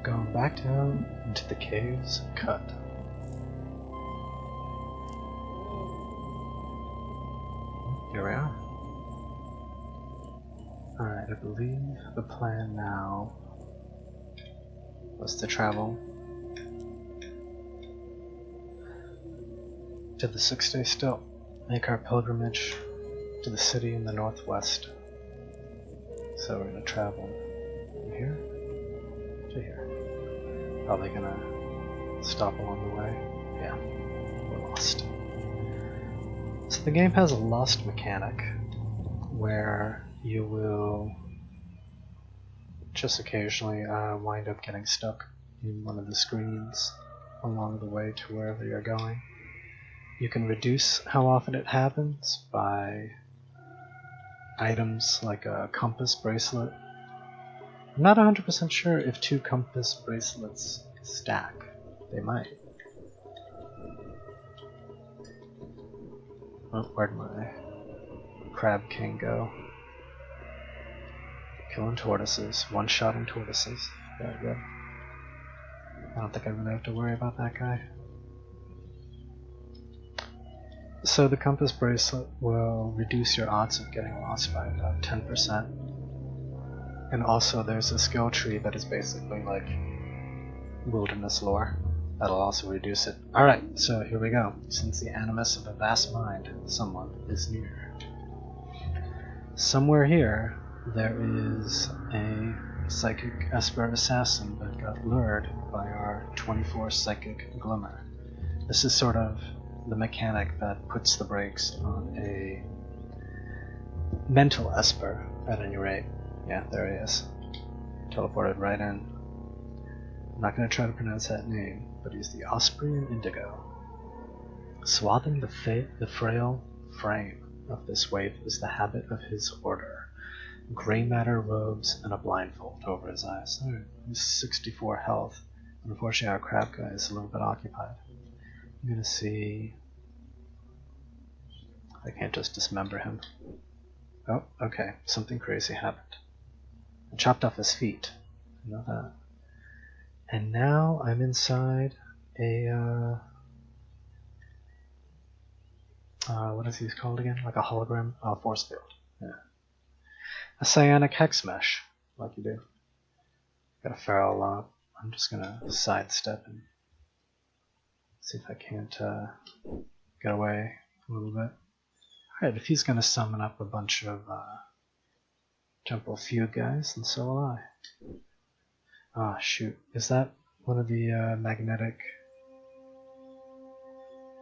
Going back down into the caves cut. Here we are. Alright, I believe the plan now was to travel to the 6-day still, make our pilgrimage to the city in the northwest. So we're going to travel from here to here. Probably going to stop along the way. Yeah, we're lost. So the game has a lost mechanic where you will just occasionally wind up getting stuck in one of the screens along the way to wherever you're going. You can reduce how often it happens by items like a compass bracelet. I'm not 100% sure if 2 compass bracelets stack. They might. Oh, where'd my Crab King go? Killing tortoises. One-shotting tortoises. Very good. I don't think I really have to worry about that guy. So the compass bracelet will reduce your odds of getting lost by about 10%. And also there's a skill tree that is basically like wilderness lore. That'll also reduce it. Alright, so here we go. Since the animus of a vast mind, someone is near. Somewhere here, there is a psychic Esper assassin that got lured by our 24 psychic glimmer. This is sort of the mechanic that puts the brakes on a mental Esper, at any rate. Yeah, there he is. Teleported right in. I'm not going to try to pronounce that name, but he's the Ospreyan Indigo. Swathing the frail frame of this waif is the habit of his order. Gray matter robes and a blindfold over his eyes. Oh, he's 64 health. Unfortunately, our crab guy is a little bit occupied. I'm going to see... I can't just dismember him. Oh, okay. Something crazy happened. I chopped off his feet. I know that. And now I'm inside a... what is he called again? Like a hologram? Force field. Yeah. A psionic hex mesh, like you do. Got a feral lot. I'm just gonna sidestep and see if I can't get away a little bit. Alright, if he's gonna summon up a bunch of temporal feud guys, then so will I. Ah, shoot. Is that one of the magnetic...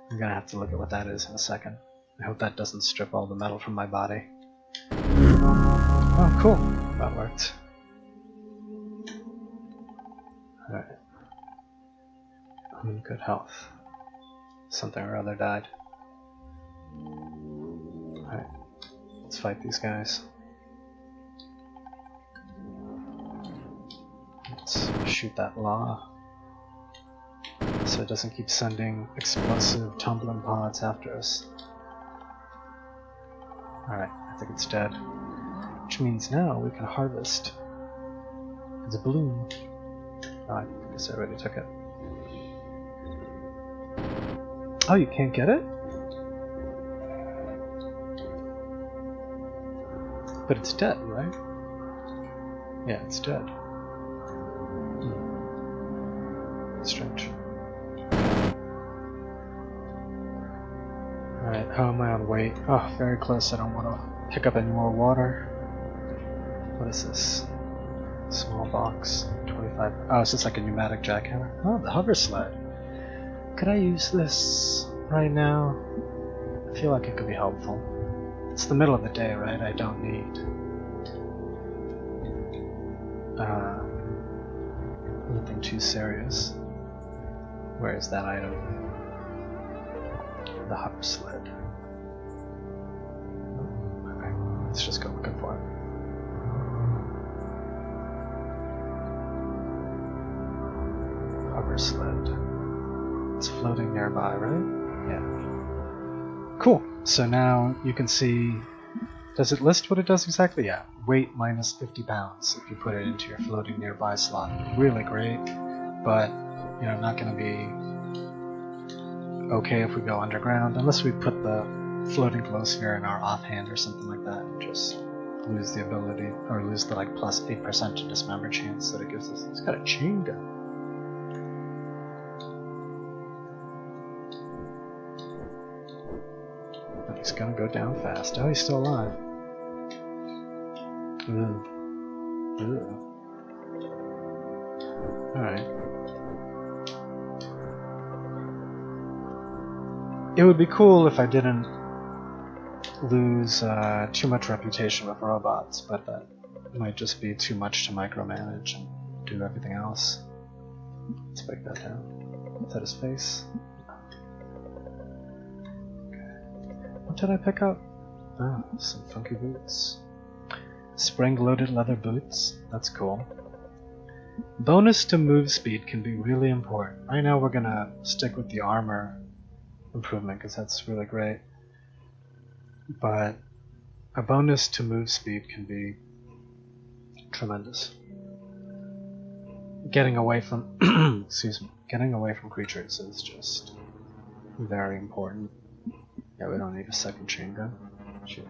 I'm gonna have to look at what that is in a second. I hope that doesn't strip all the metal from my body. Oh, cool. That worked. Alright. I'm in good health. Something or other died. Alright. Let's fight these guys. Let's shoot that law. So it doesn't keep sending explosive tumbling pods after us. Alright, I think it's dead. Which means now we can harvest its bloom. Oh, I guess I already took it. Oh, you can't get it? But it's dead, right? Yeah, it's dead. Strange. Alright, how am I on weight? Oh, very close. I don't want to pick up any more water. What is this? Small box. 25. Oh, it's just like a pneumatic jackhammer. Oh, the hover sled. Could I use this right now? I feel like it could be helpful. It's the middle of the day, right? I don't need anything too serious. Where is that item? The hover sled. Okay, let's just go looking for it. Hover sled. It's floating nearby, right? Yeah. Cool. So now you can see Does it list what it does exactly? Yeah. Weight minus 50 pounds if you put it into your floating nearby slot. Really great, but you know, not going to be okay if we go underground, unless we put the floating glow sphere in our offhand or something like that and just lose the ability, or lose the like plus 8% to dismember chance that it gives us. It's got a chain gun. But he's gonna go down fast. Oh, he's still alive. Ugh. Ugh. Alright. It would be cool if I didn't lose too much reputation with robots, but that might just be too much to micromanage and do everything else. Let's break that down. Is that his face? Okay. What did I pick up? Oh, some funky boots. Spring-loaded leather boots. That's cool. Bonus to move speed can be really important. Right now we're gonna stick with the armor improvement because that's really great. But a bonus to move speed can be tremendous. Getting away from getting away from creatures is just very important. Yeah, we don't need a second chain gun. Shoot.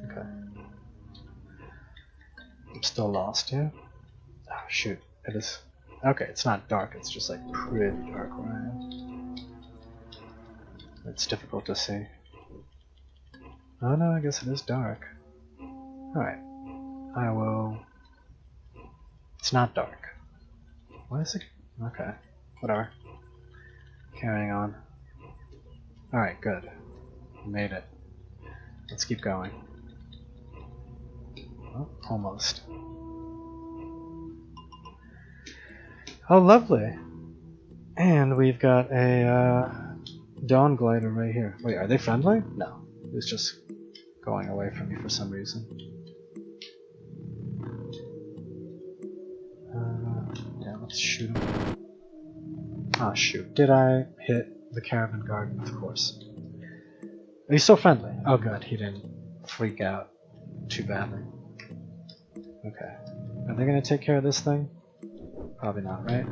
Okay. I'm still lost here. Oh shoot. It is okay, it's not dark, it's just like pretty dark where I am. It's difficult to see. Oh no, I guess it is dark. Alright. I will... It's not dark. Why is it... Okay. Whatever. Carrying on. Alright, good. Made it. Let's keep going. Oh, almost. Oh, lovely. And we've got a Dawn Glider right here. Wait, are they friendly? No. It was just going away from me for some reason. Yeah, let's shoot him. Oh shoot, did I hit the Caravan Garden? Of course. He's so friendly. Oh good, he didn't freak out too badly. Okay. Are they gonna take care of this thing? Probably not, right?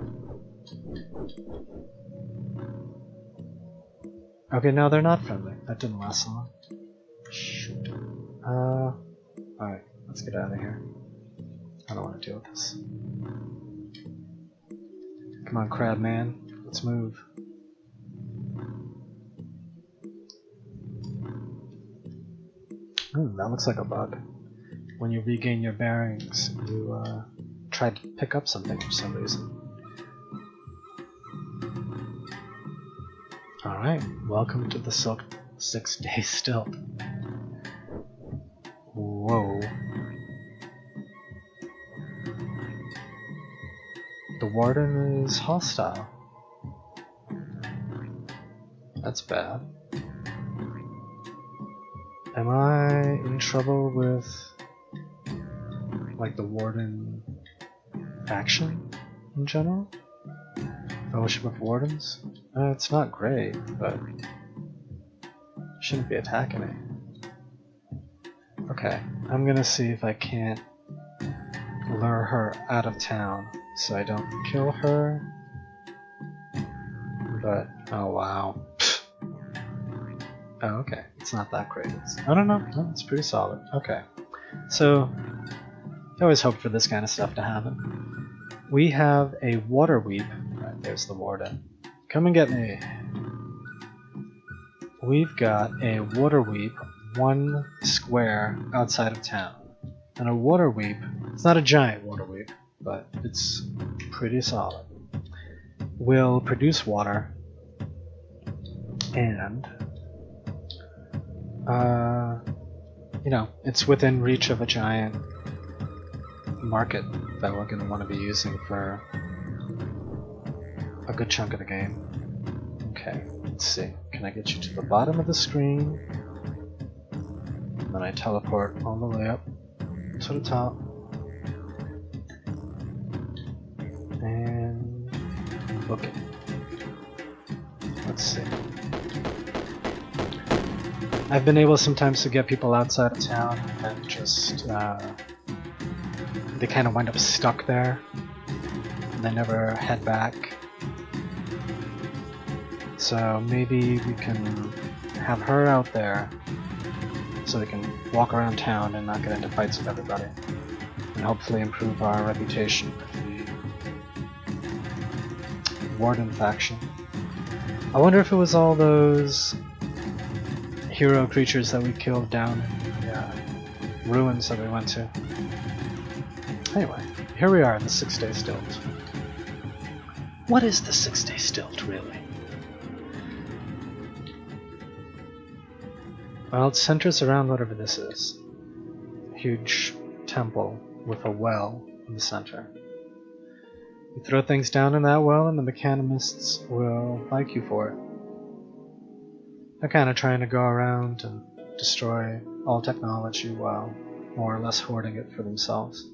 Okay, no, they're not friendly. That didn't last long. Shoot. Alright, let's get out of here. I don't want to deal with this. Come on, crab man. Let's move. That looks like a bug. When you regain your bearings, you try to pick up something for some reason. Alright, welcome to the 6-day stilt. Whoa. The warden is hostile. That's bad. Am I in trouble with, like, the warden faction in general? Fellowship of Wardens? It's not great, but shouldn't be attacking me. Okay, I'm gonna see if I can't lure her out of town so I don't kill her. But, oh wow. Oh, okay. It's not that great. I don't know. No, it's pretty solid. Okay. So, I always hope for this kind of stuff to happen. We have a water weep. Right, there's the warden. Come and get me. We've got a water weep 1 square outside of town. And a water weep, it's not a giant water weep, but it's pretty solid. Will produce water and you know, it's within reach of a giant market that we're going to want to be using for a good chunk of the game. Okay, let's see. Can I get you to the bottom of the screen? And then I teleport all the way up to the top. And book it. Let's see. I've been able sometimes to get people outside of town and just they kind of wind up stuck there and they never head back. So maybe we can have her out there so we can walk around town and not get into fights with everybody, and hopefully improve our reputation with the Warden faction. I wonder if it was all those hero creatures that we killed down in the ruins that we went to. Anyway, here we are in the 6-day stilt. What is the 6-day stilt, really? Well, it centers around whatever this is. A huge temple with a well in the center. You throw things down in that well and the mechanimists will like you for it. They're kind of trying to go around and destroy all technology while more or less hoarding it for themselves.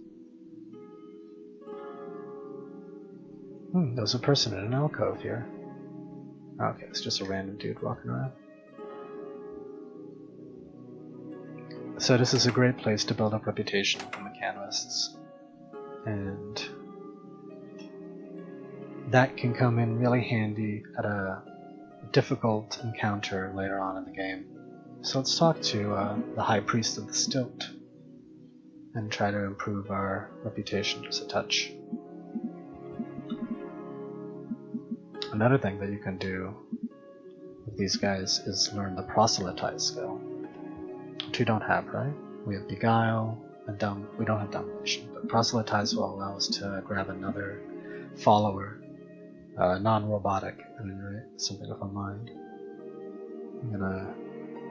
There's a person in an alcove here. Okay, it's just a random dude walking around. So this is a great place to build up reputation with the mechanists, and that can come in really handy at a difficult encounter later on in the game. So let's talk to the High Priest of the Stilt and try to improve our reputation just a touch. Another thing that you can do with these guys is learn the proselytize skill, which we don't have, right? We have Beguile and we don't have Domination, but proselytize will allow us to grab another follower, non-robotic, at any rate, something with a mind. I'm gonna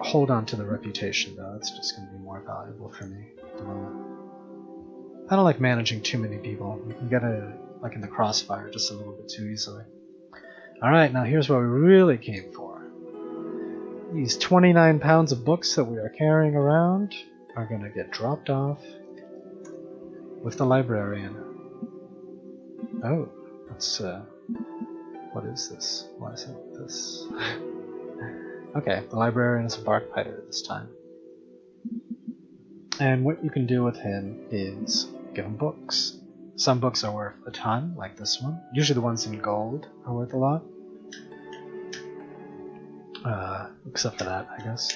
hold on to the reputation though, it's just gonna be more valuable for me at the moment. I don't like managing too many people. You can get it like in the crossfire just a little bit too easily. Alright, now here's what we really came for. These 29 pounds of books that we are carrying around are going to get dropped off with the librarian. Oh, that's, what is this? Why is it this? Okay, the librarian is a bark biter this time. And what you can do with him is give him books. Some books are worth a ton, like this one. Usually the ones in gold are worth a lot. Except for that, I guess.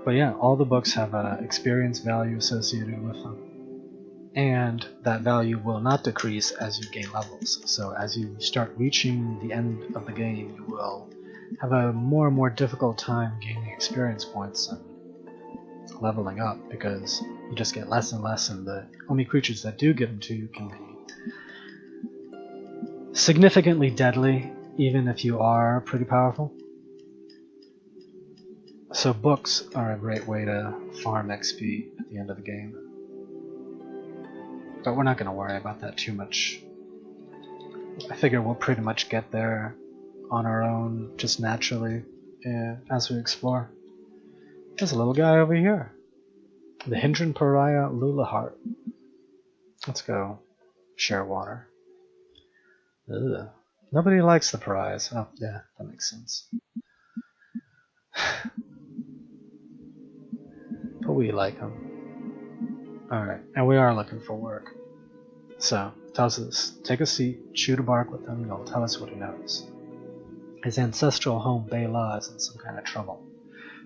But yeah, all the books have experience value associated with them. And that value will not decrease as you gain levels. So as you start reaching the end of the game, you will have a more and more difficult time gaining experience points and leveling up, because you just get less and less, and the only creatures that do give them to you can be significantly deadly, even if you are pretty powerful. So books are a great way to farm XP at the end of the game. But we're not going to worry about that too much. I figure we'll pretty much get there on our own, just naturally, as we explore. There's a little guy over here. The Hindran Pariah Lulahart. Let's go share water. Ugh. Nobody likes the pariahs. Oh, yeah, that makes sense. But we like them. Alright, and we are looking for work. So, tells us, take a seat, shoot a bark with him, and he'll tell us what he knows. His ancestral home, Bela, is in some kind of trouble.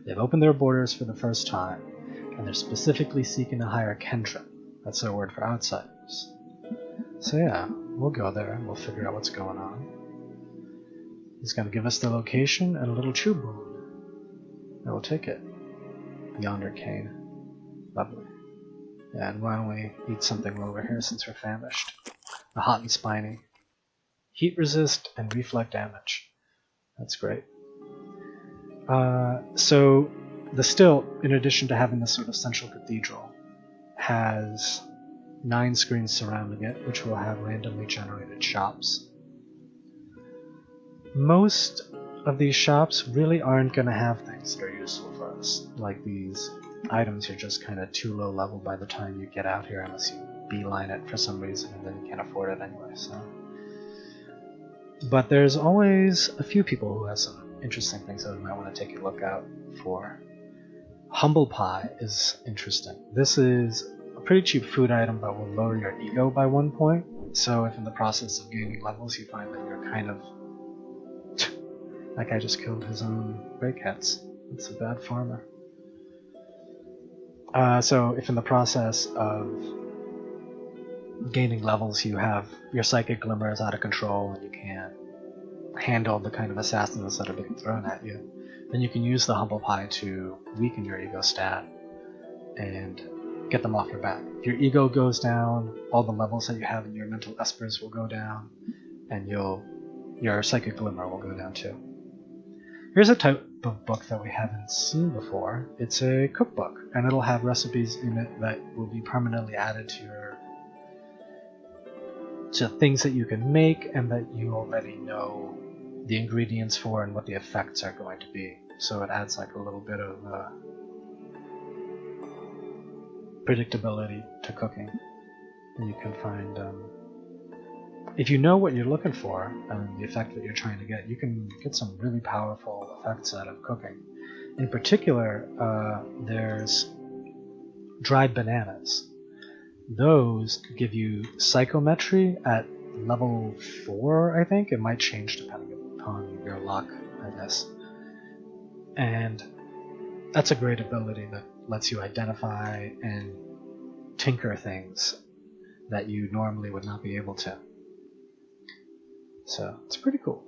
They've opened their borders for the first time, and they're specifically seeking to hire Kendra. That's their word for outsiders. So yeah, we'll go there and we'll figure out what's going on. He's going to give us the location and a little chew boon. And we'll take it. Yonder cane. Lovely. Yeah, and why don't we eat something while we're here since we're famished? The hot and spiny. Heat resist and reflect damage. That's great. So the stilt, in addition to having this sort of central cathedral, has 9 screens surrounding it, which will have randomly generated shops. Most of these shops really aren't going to have things that are useful for us, like these items are just kind of too low level by the time you get out here, unless you beeline it for some reason and then you can't afford it anyway. So, but there's always a few people who have some interesting things that we might want to take a look out for. Humble Pie is interesting. This is a pretty cheap food item, but will lower your ego by 1 point. So if in the process of gaining levels you find that you're kind of... That guy just killed his own gray cats. That's a bad farmer. So if in the process of gaining levels you have your psychic glimmer is out of control and you can't handle the kind of assassins that are being thrown at you, then you can use the Humble Pie to weaken your ego stat and get them off your back. If your ego goes down, all the levels that you have in your mental espers will go down, and your psychic glimmer will go down too. Here's a type of book that we haven't seen before. It's a cookbook, and it'll have recipes in it that will be permanently added to things that you can make and that you already know the ingredients for and what the effects are going to be. So it adds like a little bit of predictability to cooking. And you can find, if you know what you're looking for and the effect that you're trying to get, you can get some really powerful effects out of cooking. In particular, there's dried bananas. Those give you psychometry at level 4, I think. It might change depending upon your luck, I guess. And that's a great ability that lets you identify and tinker things that you normally would not be able to. So it's pretty cool.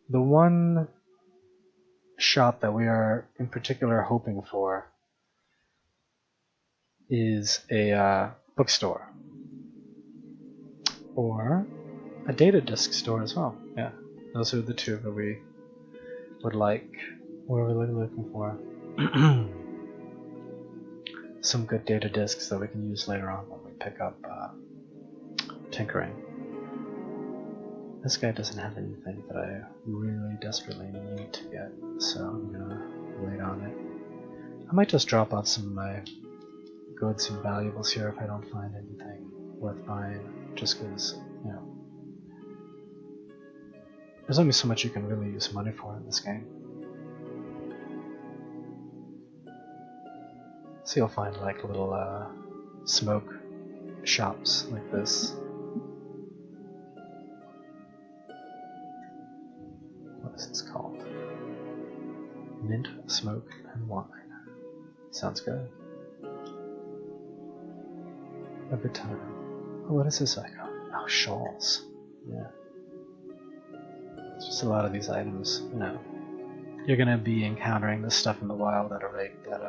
The one shop that we are in particular hoping for is a bookstore or a data disk store as well. Yeah, those are the two that we would like. What are we really looking for? Some good data disks that we can use later on when we pick up tinkering. This guy doesn't have anything that I really desperately need to get, so I'm gonna wait on it. I might just drop off some of my goods and valuables here if I don't find anything worth buying, just because, you know, there's only so much you can really use money for in this game. So you'll find like little smoke shops like this. What is this called? Mint, smoke, and wine. Sounds good. A good time. Oh, what is this icon? Oh, shawls. Yeah. It's just a lot of these items, you know. You're gonna be encountering this stuff in the wild at a rate that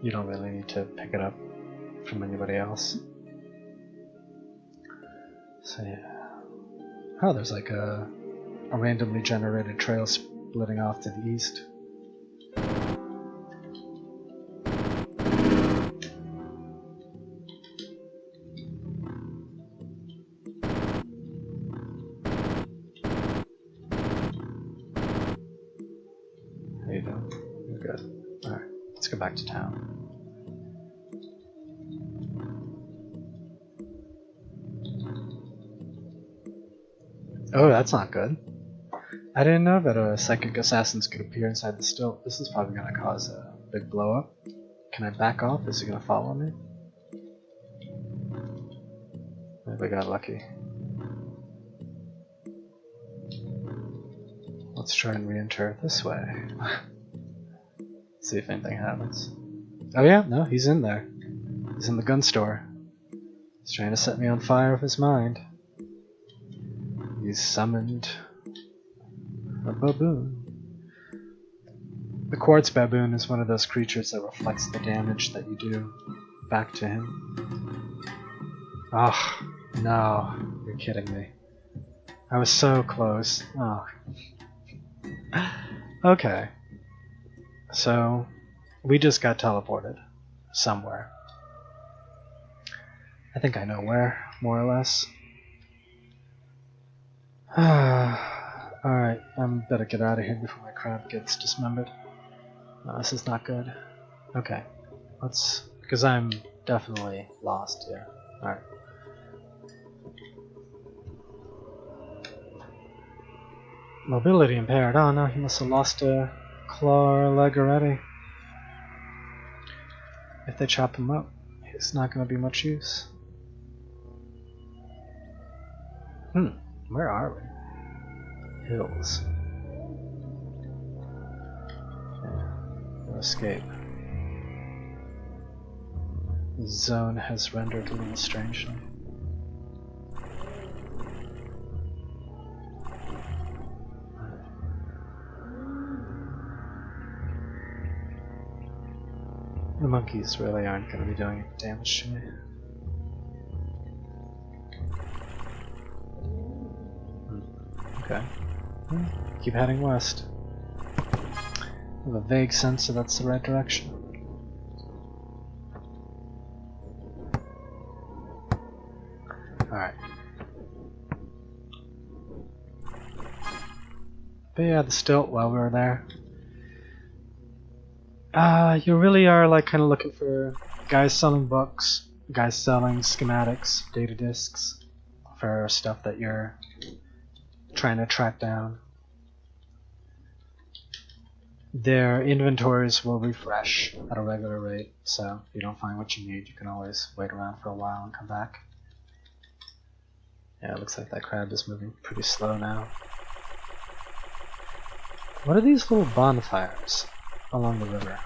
you don't really need to pick it up from anybody else. So yeah. Oh, there's like a randomly generated trail splitting off to the east. How you doing? You're good. Alright, let's go back to town. Oh, that's not good. I didn't know that psychic assassins could appear inside the still. This is probably going to cause a big blow up. Can I back off? Is he going to follow me? Maybe I got lucky. Let's try and re-enter this way. See if anything happens. Oh yeah, no, he's in there. He's in the gun store. He's trying to set me on fire with his mind. He's summoned a baboon. The quartz baboon is one of those creatures that reflects the damage that you do back to him. Oh, no, you're kidding me. I was so close. Oh. Okay. So, we just got teleported somewhere. I think I know where, more or less. Alright, better get out of here before my crab gets dismembered. This is not good. Okay, because I'm definitely lost here. Alright. Mobility impaired. Oh no, he must have lost a claw or a leg already. If they chop him up, he's not going to be much use. Where are we? Hills. Yeah, no escape. The zone has rendered a little strangely. The monkeys really aren't going to be doing any damage to me. Okay. Keep heading west. I have a vague sense that that's the right direction. Alright. But yeah, the stilt while we were there. You really are like kind of looking for guys selling books, guys selling schematics, data disks, for stuff that you're trying to track down. Their inventories will refresh at a regular rate, so if you don't find what you need, you can always wait around for a while and come back. Yeah, it looks like that crab is moving pretty slow now. What are these little bonfires along the river?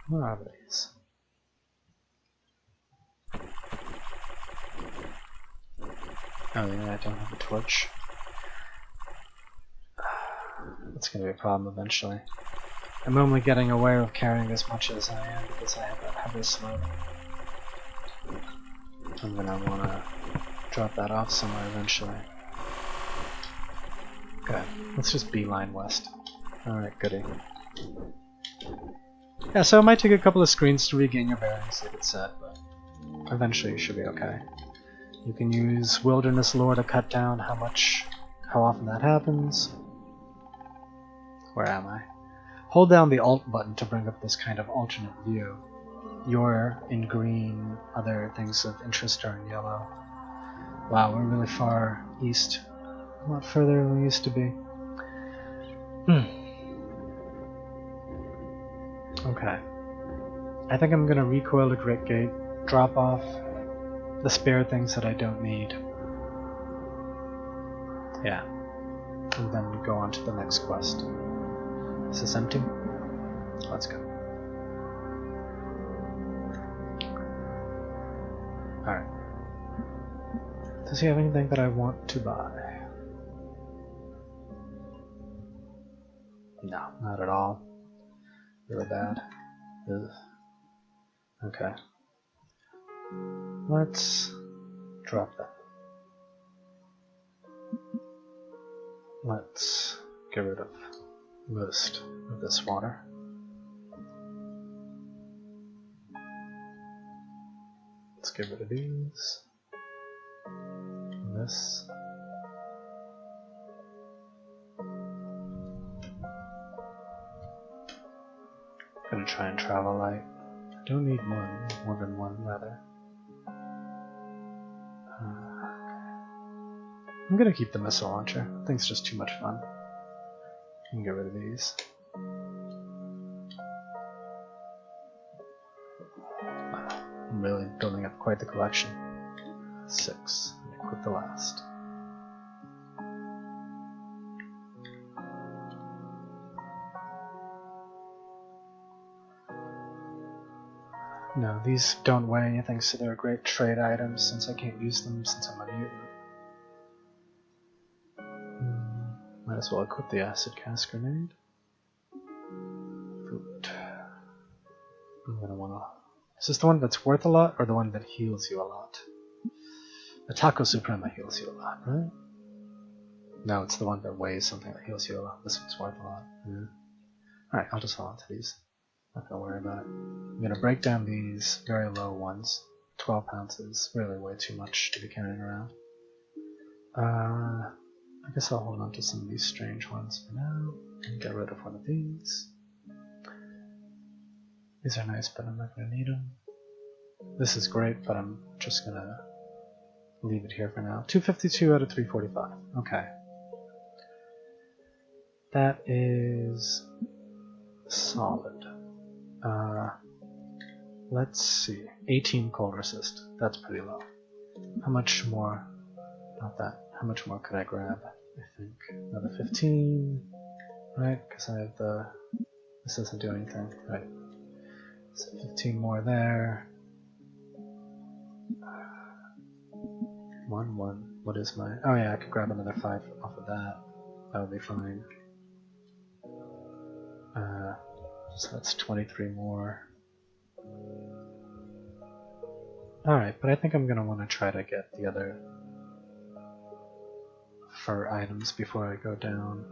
What are these? Oh yeah, I don't have a torch. That's going to be a problem eventually. I'm only getting away with carrying as much as I am because I have that heavy slug. I'm going to want to drop that off somewhere eventually. Okay, let's just beeline west. Alright, goody. Yeah, so it might take a couple of screens to regain your bearings, like it said, but eventually you should be okay. You can use Wilderness Lore to cut down how often that happens. Where am I? Hold down the Alt button to bring up this kind of alternate view. You're in green, other things of interest are in yellow. Wow, we're really far east. A lot further than we used to be. Okay. I think I'm gonna recoil the Great Gate, drop off the spare things that I don't need. Yeah. And then go on to the next quest. Is this empty? Let's go. Alright. Does he have anything that I want to buy? No, not at all. Really bad. Ugh. Okay. Let's drop that. Let's get rid of most of this water. Let's get rid of these. And this. Gonna try and travel light. I don't need more than one rather. I'm gonna keep the missile launcher. I think it's just too much fun. I can get rid of these. Wow, I'm really building up quite the collection. 6. Equip the last. No, these don't weigh anything, so they're great trade items since I can't use them since I'm a mutant. Might as well equip the acid cast grenade. Fruit. I'm gonna wanna. Is this the one that's worth a lot or the one that heals you a lot? The Taco Suprema heals you a lot, right? No, it's the one that weighs something that heals you a lot. This one's worth a lot. Yeah. Alright, I'll just hold on to these. Not gonna worry about it. I'm gonna break down these very low ones. 12 pounds is really way too much to be carrying around. I guess I'll hold on to some of these strange ones for now and get rid of one of these. These are nice, but I'm not gonna need them. This is great, but I'm just gonna leave it here for now. 252 out of 345. Okay. That is solid. Let's see. 18 cold resist. That's pretty low. How much more? Not that. How much more could I grab? I think another 15. Right? Because I have the... This doesn't do anything. Right. So 15 more there. 1. What is my... Oh yeah, I could grab another 5 off of that. That would be fine. So that's 23 more. Alright, but I think I'm going to want to try to get the other fur items before I go down.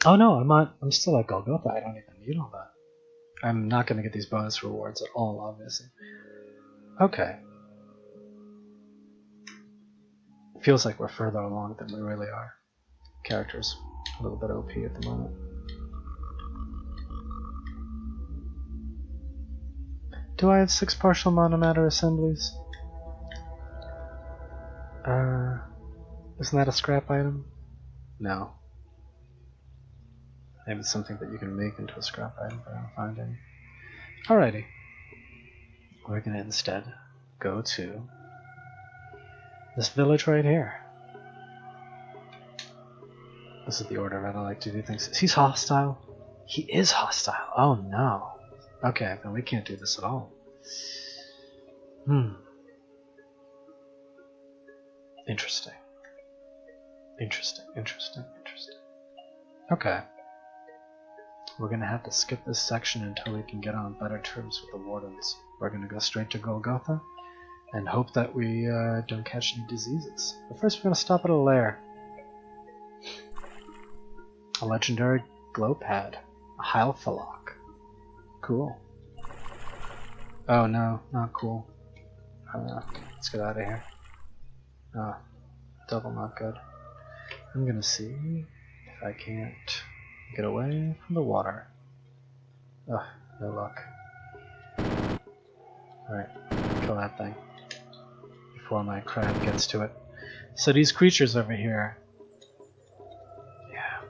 Oh no, I'm still at Golgotha. I don't even need all that. I'm not going to get these bonus rewards at all, obviously. Okay. Feels like we're further along than we really are. Character's a little bit OP at the moment. Do I have 6 partial monomatter assemblies? Isn't that a scrap item? No. Maybe it's something that you can make into a scrap item, but I don't find any. Alrighty. We're gonna instead go to this village right here. This is the order that I like to do things. He's hostile? He is hostile. Oh no. Okay, then we can't do this at all. Interesting. Interesting. Okay. We're gonna have to skip this section until we can get on better terms with the wardens. We're gonna go straight to Golgotha and hope that we don't catch any diseases. But first we're gonna stop at a lair. A legendary glow pad. A Heilfalock. Cool. Oh no, not cool. Let's get out of here. Double not good. I'm gonna see if I can't get away from the water. Ugh, no luck. Alright, kill that thing before my crab gets to it. So these creatures over here. Yeah.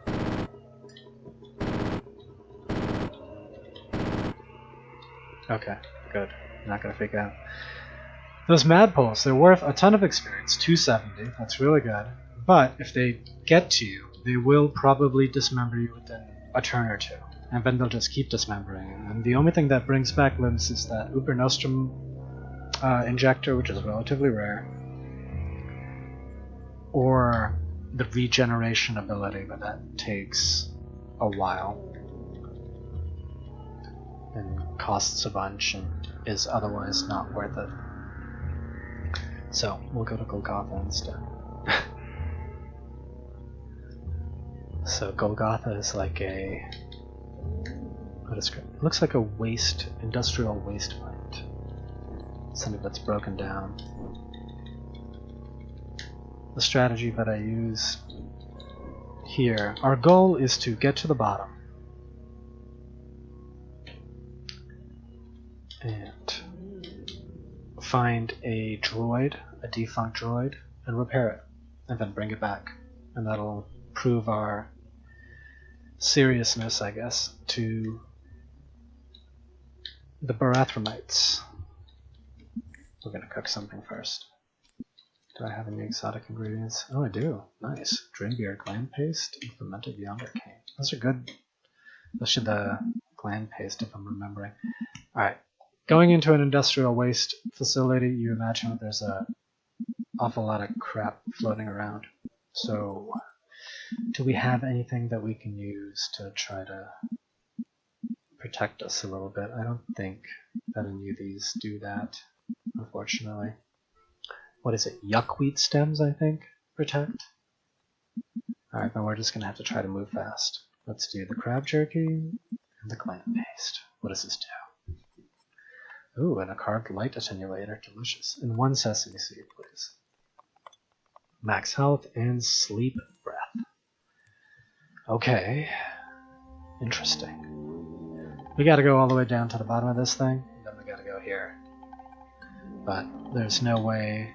Okay, good. Not gonna freak out. Those madpoles, they're worth a ton of experience, 270, that's really good. But if they get to you, they will probably dismember you within a turn or two. And then they'll just keep dismembering you. And the only thing that brings back limbs is that Uber Nostrum injector, which is relatively rare. Or the regeneration ability, but that takes a while. And costs a bunch and is otherwise not worth it. So, we'll go to Golgotha instead. So, Golgotha is like a... What is it? It looks like a industrial waste plant. Something that's broken down. The strategy that I use here, our goal is to get to the bottom. And find a droid, a defunct droid, and repair it. And then bring it back. And that'll prove our seriousness, I guess, to the Barathromites. We're gonna cook something first. Do I have any exotic ingredients? Oh, I do. Nice. Drainbeard gland paste and fermented yonder cane. Those are good. Especially the gland paste, if I'm remembering. Alright. Going into an industrial waste facility, you imagine that there's an awful lot of crap floating around. So, do we have anything that we can use to try to protect us a little bit? I don't think that any of these do that, unfortunately. What is it? Yuckweed stems, I think, protect? Alright, then we're just going to have to try to move fast. Let's do the crab jerky and the clam paste. What does this do? Ooh, and a carved light attenuator. Delicious. And 1 sesame seed, please. Max health and sleep breath. Okay. Interesting. We gotta go all the way down to the bottom of this thing, and then we gotta go here. But there's no way...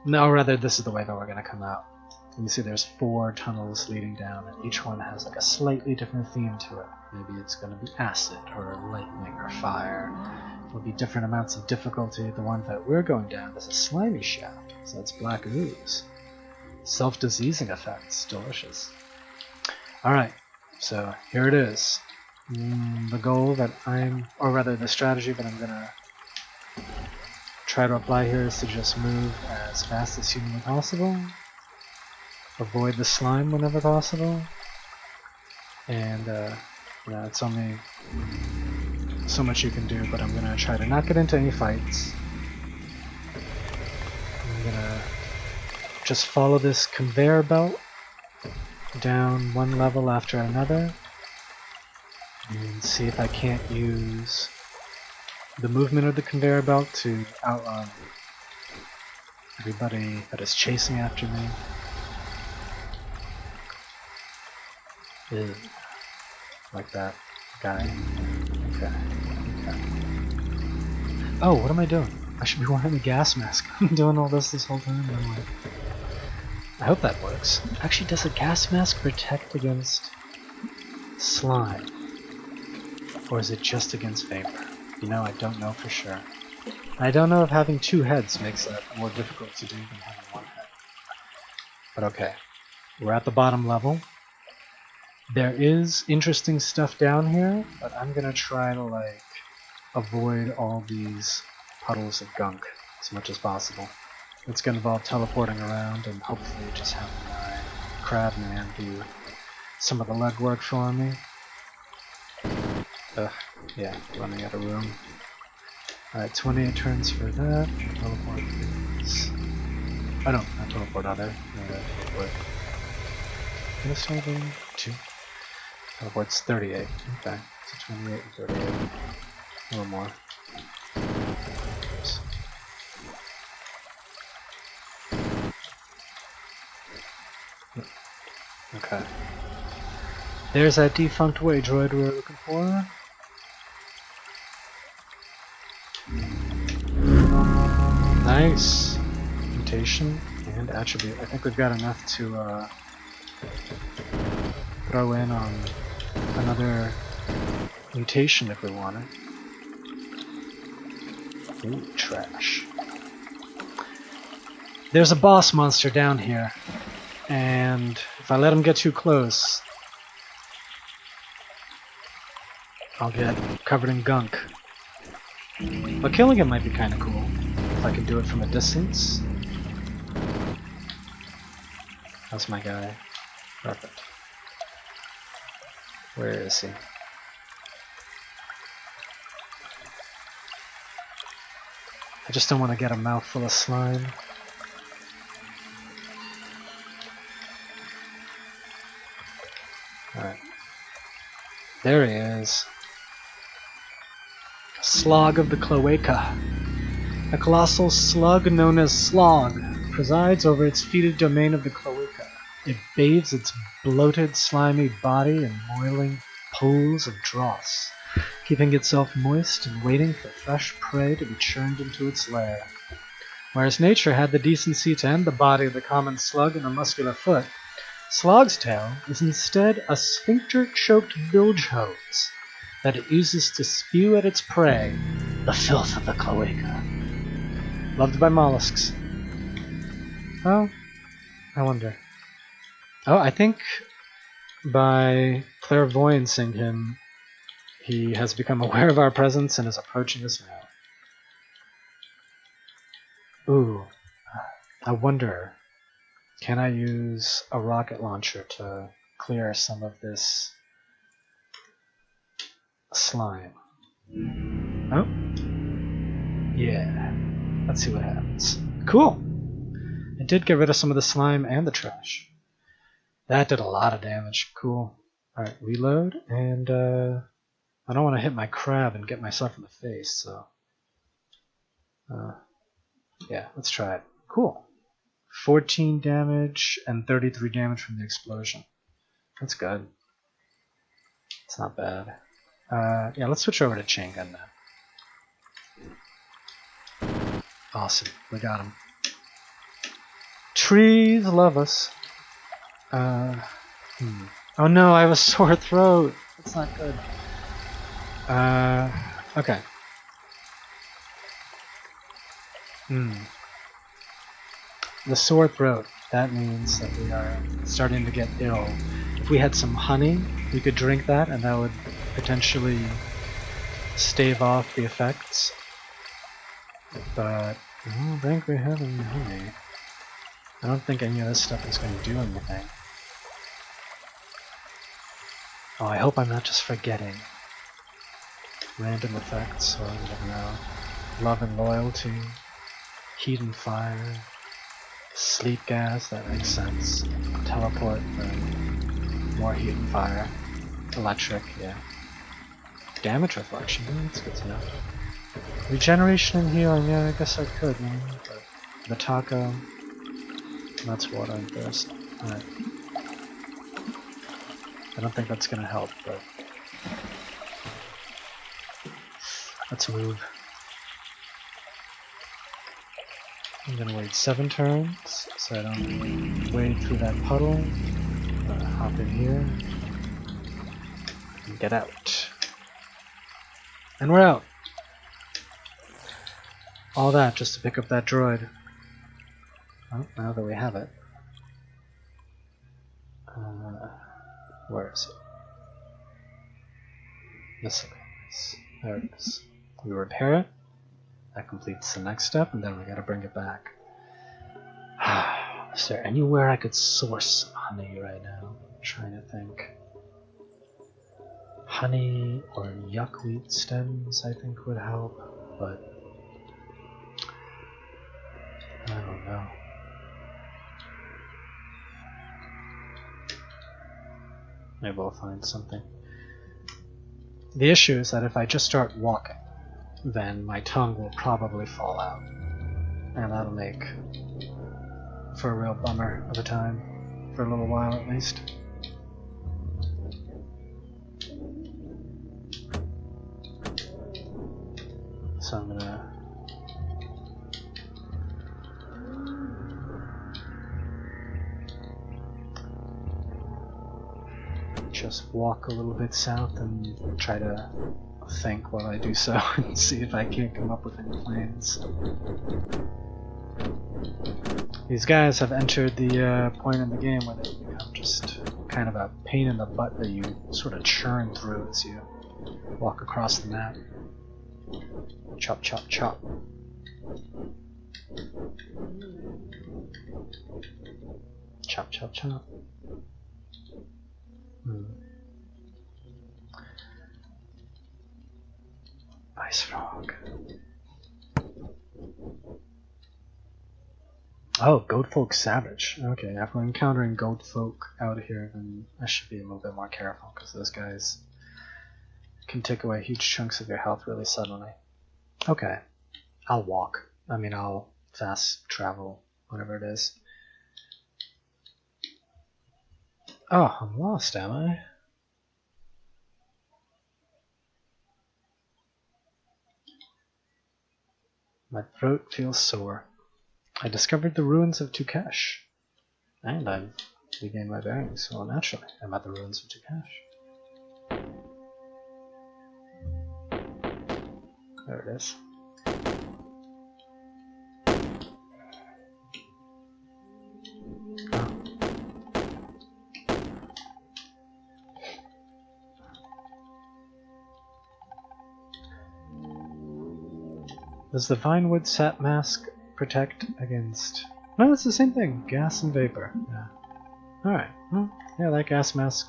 No, rather, this is the way that we're going to come out. You can see there's 4 tunnels leading down, and each one has like a slightly different theme to it. Maybe it's going to be acid, or lightning, or fire. There'll be different amounts of difficulty. The one that we're going down is a slimy shaft, so it's black ooze. Self-diseasing effects. Delicious. Alright, so here it is. The goal that or rather the strategy that I'm going to try to apply here is to just move as fast as humanly possible. Avoid the slime whenever possible. And, it's only so much you can do, but I'm going to try to not get into any fights. I'm going to just follow this conveyor belt down one level after another and see if I can't use the movement of the conveyor belt to outrun everybody that is chasing after me. Ew. Like that guy. Okay. Oh, what am I doing? I should be wearing a gas mask. I'm doing all this whole time. I'm like, I hope that works. Actually, does a gas mask protect against slime? Or is it just against vapor? You know, I don't know for sure. I don't know if having 2 heads makes that more difficult to do than having 1 head. But okay. We're at the bottom level. There is interesting stuff down here, but I'm gonna try to, like, avoid all these puddles of gunk as much as possible. It's gonna involve teleporting around and hopefully just having my crab man do some of the legwork for me. Ugh, yeah, running out of room. Alright, 28 turns for that. Teleport is... Oh no, not teleport, other. Teleport. This one, 2. Teleport's 38. Okay, so 28 and 38. A little more. Oops. Okay. There's that defunct way droid we were looking for. Nice! Mutation and attribute. I think we've got enough to throw in on another mutation if we want it. Ooh, trash. There's a boss monster down here, and if I let him get too close, I'll get covered in gunk. But killing him might be kinda cool, if I can do it from a distance. That's my guy. Perfect. Where is he? I just don't want to get a mouthful of slime. Alright. There he is. Slog of the Cloaca. A colossal slug known as Slog presides over its fetid domain of the Cloaca. It bathes its bloated, slimy body in boiling pools of dross, keeping itself moist and waiting for fresh prey to be churned into its lair. Whereas nature had the decency to end the body of the common slug in a muscular foot, Slog's tail is instead a sphincter-choked bilge hose that it uses to spew at its prey, the filth of the cloaca. Loved by mollusks. Oh, I wonder. Oh, I think by clairvoyancing him, he has become aware of our presence and is approaching us now. Ooh, I wonder, can I use a rocket launcher to clear some of this slime? Oh, yeah, let's see what happens. Cool, it did get rid of some of the slime and the trash. That did a lot of damage. Cool. Alright, reload, and I don't want to hit my crab and get myself in the face, so yeah, let's try it. Cool. 14 damage and 33 damage from the explosion. That's good. It's not bad. Yeah, let's switch over to chain gun now. Awesome. We got him. Trees love us. Oh no, I have a sore throat. That's not good. Okay. The sore throat. That means that we are starting to get ill. If we had some honey, we could drink that, and that would potentially stave off the effects. But I don't think we have any honey. I don't think any of this stuff is going to do anything. Oh, I hope I'm not just forgetting. Random effects, or I don't know. Love and loyalty. Heat and fire. Sleep gas, that makes sense. Teleport for more heat and fire. Electric, yeah. Damage reflection, that's good to know. Regeneration and healing, yeah, I guess I could, man. But the taco, that's water and thirst. Alright. I don't think that's gonna help, but let's move. I'm gonna wait 7 turns, so I don't wade through that puddle. I'm gonna hop in here and get out. And we're out! All that just to pick up that droid. Well, now that we have it. Where is it? Miscellaneous. There it is. We repair it. That completes the next step, and then we gotta bring it back. Is there anywhere I could source some honey right now? I'm trying to think. Honey or yuckweed stems I think would help, but I don't know. Maybe we'll find something. The issue is that if I just start walking, then my tongue will probably fall out. And that'll make for a real bummer of a time. For a little while at least. So I'm gonna just walk a little bit south and try to think while I do so and see if I can't come up with any plans. These guys have entered the point in the game where they become just kind of a pain in the butt that you sort of churn through as you walk across the map. Chop, chop, chop. Chop, chop, chop. Ice frog. Oh, goat folk savage. Okay, after encountering goat folk out here, then I should be a little bit more careful, because those guys can take away huge chunks of your health really suddenly. Okay, I'll walk. I mean, I'll fast travel, whatever it is. Oh, I'm lost, am I? My throat feels sore. I discovered the ruins of Tukesh, and I've regained my bearings, so naturally I'm at the ruins of Tukesh. There it is. Oh. Does the Vinewood sap mask protect against... No, it's the same thing. Gas and vapor. Yeah. Alright. Well, yeah, that gas mask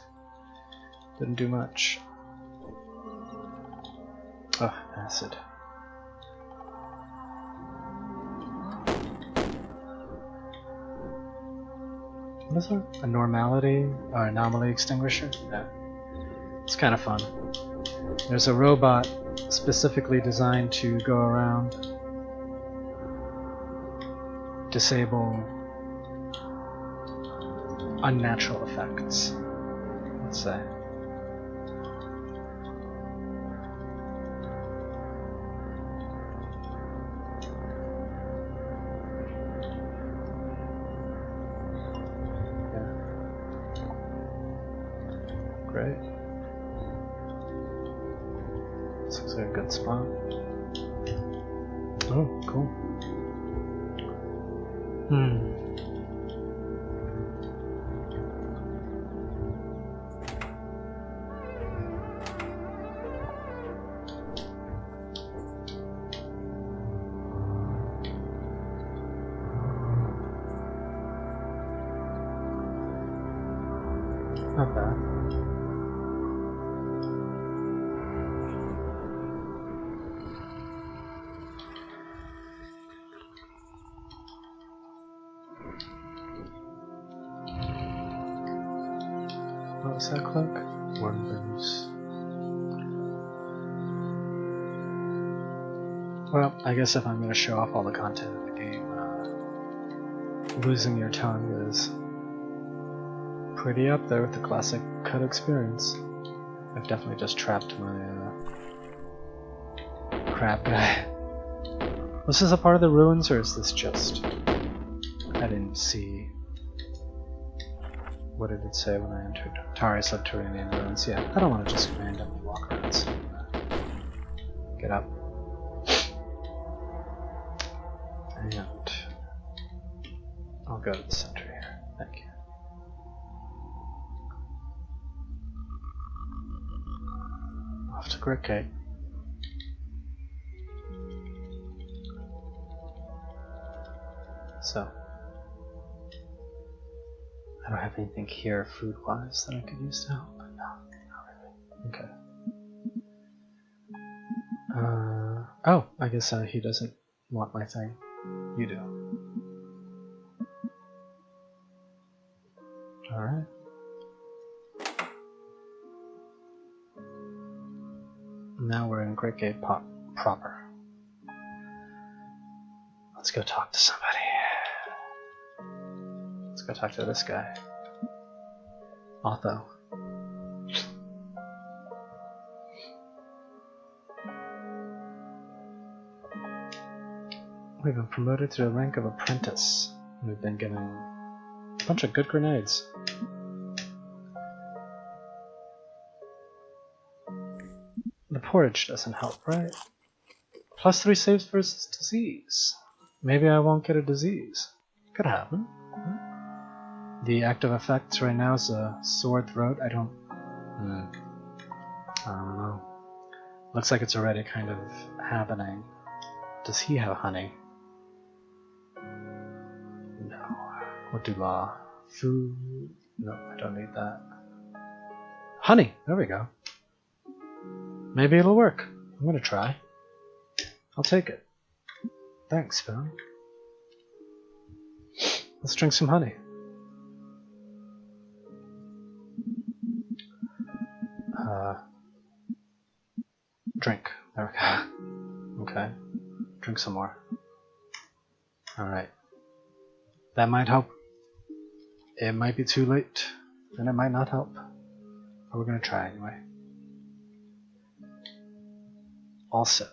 didn't do much. Oh, acid. What is it? A normality? Or anomaly extinguisher? Yeah. It's kind of fun. There's a robot specifically designed to go around, disable unnatural effects, let's say. Great. This looks like a good spot. Oh, cool. Not bad. What was that cloak? Wormboots. Well, I guess if I'm going to show off all the content of the game, losing your tongue is pretty up there with the classic cut experience. I've definitely just trapped my crab guy. Was this a part of the ruins, or is this just... I didn't see... What did it say when I entered? Tari subterranean ruins. Yeah, I don't want to just randomly walk around. So get up. And I'll go to the center here. Thank you. Off to Grickgate. So, I don't have anything here food-wise that I could use to help. No, not really. Okay. Oh, I guess he doesn't want my thing. You do. Alright. Now we're in Grickgate proper. Let's go talk to somebody. Let's go talk to this guy. Otho. We've been promoted to the rank of apprentice. We've been given a bunch of good grenades. The porridge doesn't help, right? +3 saves versus disease. Maybe I won't get a disease. Could happen. The active effects right now is a sore throat. I don't know. Looks like it's already kind of happening. Does he have honey? No. What do food? No, I don't need that. Honey! There we go. Maybe it'll work. I'm gonna try. I'll take it. Thanks, Phil. Let's drink some honey. Drink. There we go. Okay. Drink some more. Alright. That might help. It might be too late, and it might not help. But we're gonna try anyway. Also,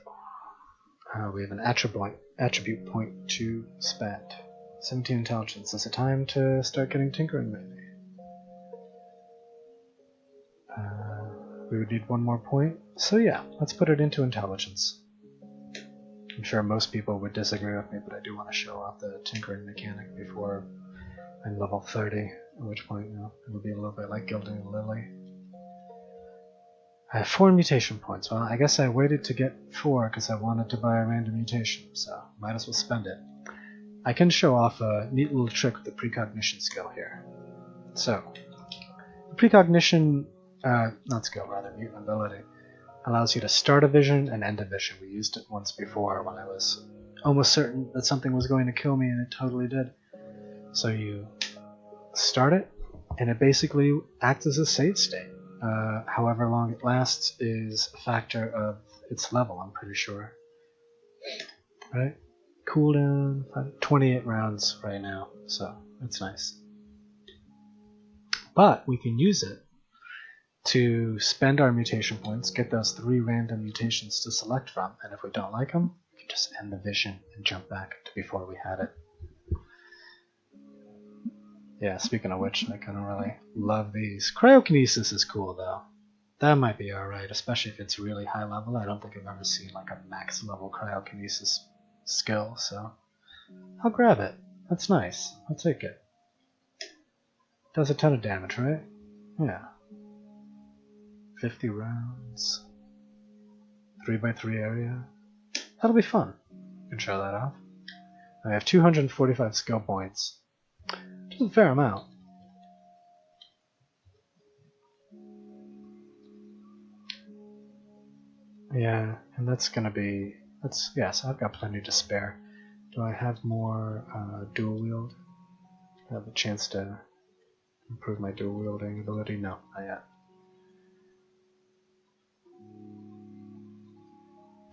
we have an attribute point to spend. 17 intelligence. Is it time to start getting tinkering maybe? We would need one more point. So yeah, let's put it into intelligence. I'm sure most people would disagree with me, but I do want to show off the tinkering mechanic before I'm level 30, at which point, you know, it will be a little bit like gilding a lily. I have 4 mutation points. Well, I guess I waited to get 4 because I wanted to buy a random mutation, so might as well spend it. I can show off a neat little trick with the precognition skill here. So, the precognition, not skill, rather, mutant ability, allows you to start a vision and end a vision. We used it once before when I was almost certain that something was going to kill me, and it totally did. So you start it, and it basically acts as a save state. However long it lasts is a factor of its level, I'm pretty sure. Right? Cooldown, 28 rounds right now, so that's nice. But we can use it to spend our mutation points, get those 3 random mutations to select from, and if we don't like them, we can just end the vision and jump back to before we had it. Yeah, speaking of which, I kind of really love these. Cryokinesis is cool, though. That might be alright, especially if it's really high level. I don't think I've ever seen like a max level cryokinesis skill, so I'll grab it. That's nice. I'll take it. Does a ton of damage, right? Yeah. 50 rounds. 3x3 area. That'll be fun. You can show that off. I have 245 skill points. Which is a fair amount. Yeah, and that's gonna be... yes, I've got plenty to spare. Do I have more dual wield? I have a chance to improve my dual wielding ability? No, not yet.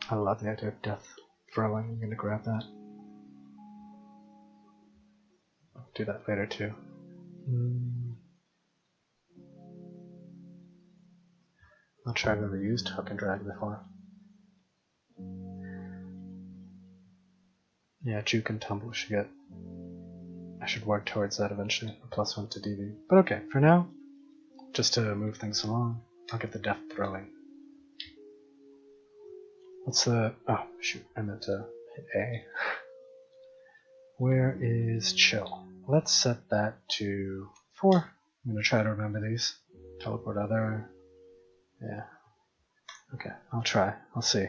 I love the idea of death throwing. I'm gonna grab that. I'll do that later too. Not sure I've ever used hook and drag before. Yeah, juke and tumble should get... I should work towards that eventually, a +1 to DV. But okay, for now, just to move things along, I'll get the death throwing. What's the... oh, shoot, I meant to hit A. Where is chill? Let's set that to 4. I'm going to try to remember these. Teleport other... yeah. Okay, I'll try. I'll see.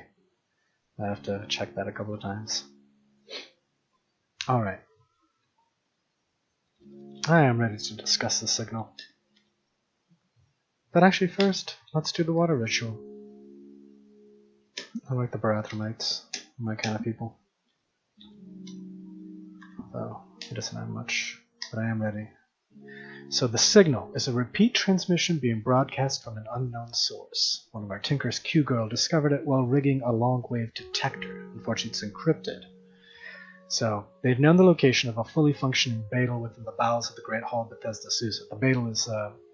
I have to check that a couple of times. Alright. I am ready to discuss the signal. But actually first, let's do the water ritual. I like the Barathromites, my kind of people. Though he doesn't have much, but I am ready. So the signal is a repeat transmission being broadcast from an unknown source. One of our Tinker's Q-Girl discovered it while rigging a long-wave detector. Unfortunately, it's encrypted. So, they've known the location of a fully functioning Beetle within the bowels of the Great Hall of Bethesda Susa. The Beetle is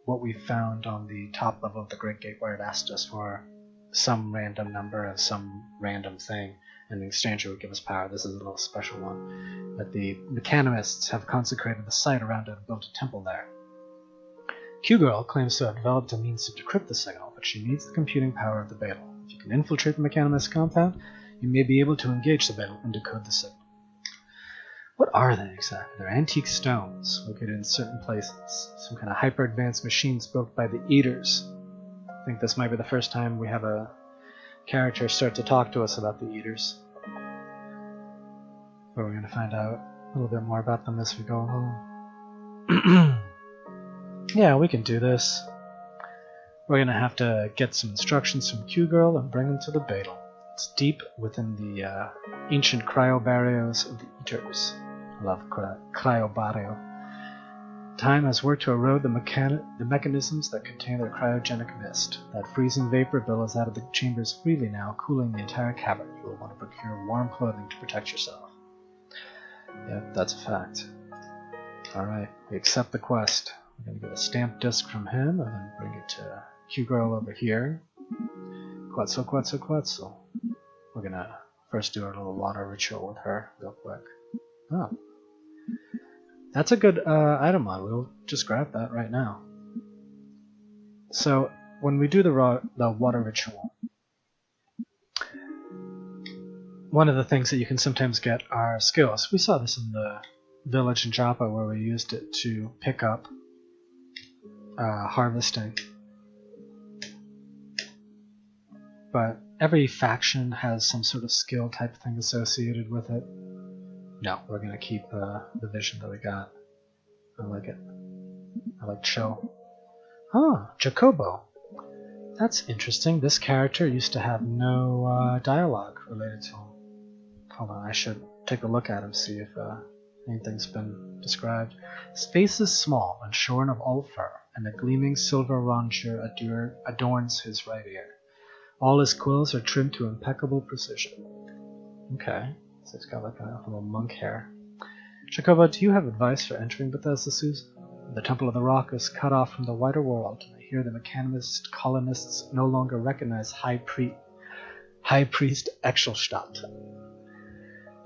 what we found on the top level of the Great Gate where it asked us for some random number of some random thing, and in exchange it would give us power. This is a little special one. But the mechanimists have consecrated the site around it and built a temple there. Q-Girl claims to have developed a means to decrypt the signal, but she needs the computing power of the Beetle. If you can infiltrate the mechanimist compound, you may be able to engage the Beetle and decode the signal. What are they exactly? They're antique stones located in certain places. Some kind of hyper-advanced machines built by the Eaters. I think this might be the first time we have a character start to talk to us about the Eaters. But we're going to find out a little bit more about them as we go along. Yeah, we can do this. We're going to have to get some instructions from Q-Girl and bring them to the Beetle. It's deep within the ancient cryobarriers of the Eaters. I love cryobarrio. Time has worked to erode the mechanisms that contain their cryogenic mist. That freezing vapor billows out of the chambers freely now, cooling the entire cavern. You will want to procure warm clothing to protect yourself. Yep, that's a fact. Alright, we accept the quest. We're going to get a stamped disc from him, and then bring it to Q-Girl over here. Quetzal, Quetzal, Quetzal. We're going to first do our little water ritual with her real quick. Oh. That's a good item mod. We'll just grab that right now. So, when we do the water ritual, one of the things that you can sometimes get are skills. We saw this in the village in Joppa where we used it to pick up harvesting. But every faction has some sort of skill type thing associated with it. No, we're going to keep the vision that we got. I like it. I like chill. Ah, Jacobo. That's interesting. This character used to have no dialogue related to him. Hold on, I should take a look at him, see if anything's been described. His face is small and shorn of all fur, and a gleaming silver rondure adorns his right ear. All his quills are trimmed to impeccable precision. Okay, so he's got like a little monk hair. Jacobo, do you have advice for entering Bethesda Susa? The Temple of the Rock is cut off from the wider world, and I hear the mechanist colonists no longer recognize High Priest Exelstadt.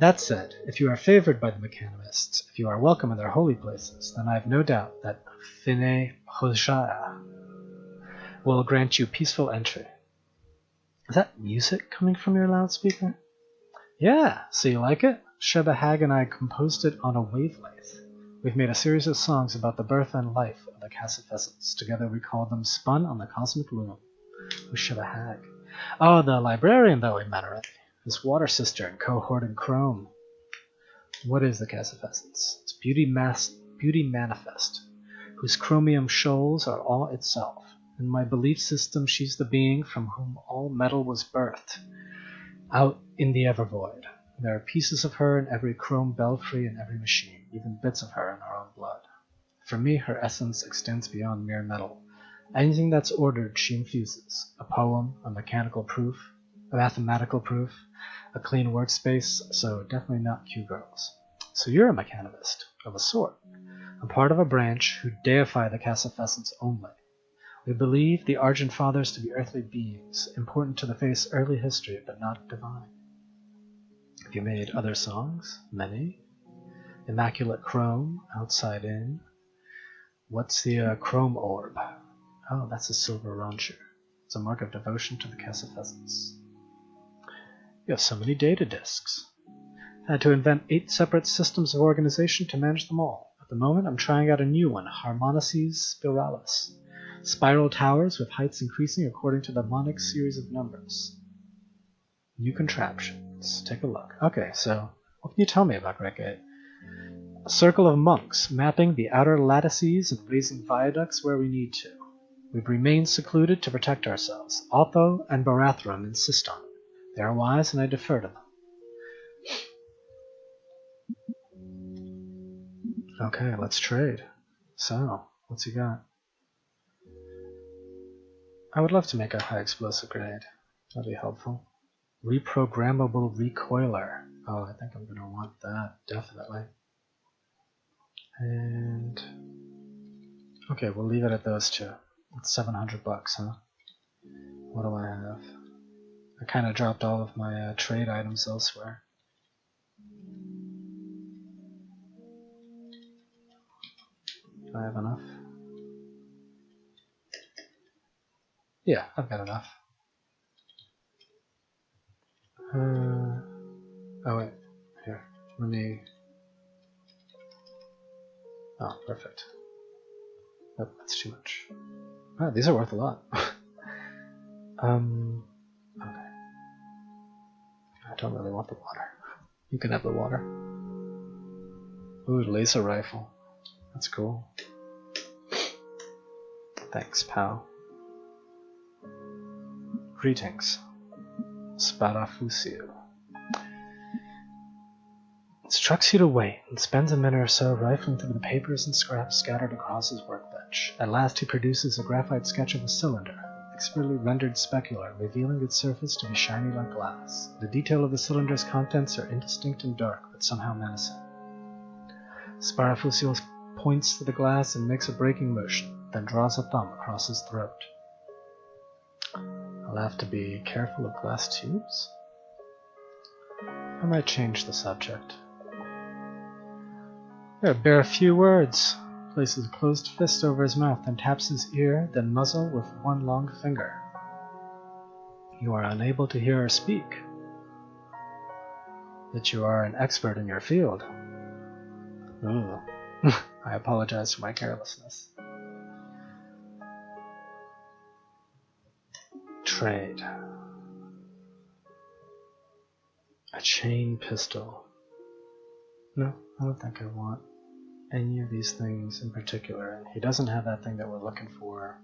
That said, if you are favored by the mechanimists, if you are welcome in their holy places, then I have no doubt that Fine Hosea will grant you peaceful entry. Is that music coming from your loudspeaker? Yeah, so you like it? Sheba Hag and I composed it on a wavelength. We've made a series of songs about the birth and life of the Cassifessels. Together we called them Spun on the Cosmic Loom. Who's Sheba Hag? Oh, the librarian that we met already. His water sister and cohort in Chrome. What is the Cassifessels? It's beauty manifest, whose chromium shoals are all itself. In my belief system, she's the being from whom all metal was birthed. Out in the evervoid, there are pieces of her in every chrome belfry and every machine, even bits of her in our own blood. For me, her essence extends beyond mere metal. Anything that's ordered, she infuses. A poem, a mechanical proof, a mathematical proof, a clean workspace, so definitely not Q-girls. So you're a mechanist, of a sort, a part of a branch who deify the Cassifessels only. We believe the Argent Fathers to be earthly beings, important to the faith's early history, but not divine. Have you made other songs? Many? Immaculate Chrome, Outside In. What's the Chrome Orb? Oh, that's a silver rancher. It's a mark of devotion to the Cassifessels. You have so many data disks. I had to invent 8 separate systems of organization to manage them all. At the moment, I'm trying out a new one, Harmonices Spiralis. Spiral towers with heights increasing according to the mnemonic series of numbers. New contraptions. Take a look. Okay, so what can you tell me about Greg 8? A circle of monks, mapping the outer lattices and raising viaducts where we need to. We've remained secluded to protect ourselves. Otho and Barathrum insist on it. They are wise, and I defer to them. Okay, let's trade. So, what's he got? I would love to make a high explosive grenade. That'd be helpful. Reprogrammable recoiler. Oh, I think I'm going to want that, definitely. And okay, we'll leave it at those two. It's $700, huh? What do I have? I kind of dropped all of my trade items elsewhere. Do I have enough? Yeah, I've got enough. Oh wait, here, let me... Oh, perfect. Nope, that's too much. Oh, these are worth a lot. Okay. I don't really want the water. You can have the water. Ooh, laser rifle. That's cool. Thanks, pal. Greetings. Sparafusio. Instructs you to wait, and spends a minute or so rifling through the papers and scraps scattered across his workbench. At last he produces a graphite sketch of a cylinder, expertly rendered specular, revealing its surface to be shiny like glass. The detail of the cylinder's contents are indistinct and dark, but somehow menacing. Sparafusio points to the glass and makes a braking motion, then draws a thumb across his throat. I'll have to be careful of glass tubes? I might change the subject. There bear a few words. Places a closed fist over his mouth, then taps his ear, then muzzle with one long finger. You are unable to hear or speak. That you are an expert in your field. Ooh. I apologize for my carelessness. Trade. A chain pistol. No, I don't think I want any of these things in particular. And he doesn't have that thing that we're looking for.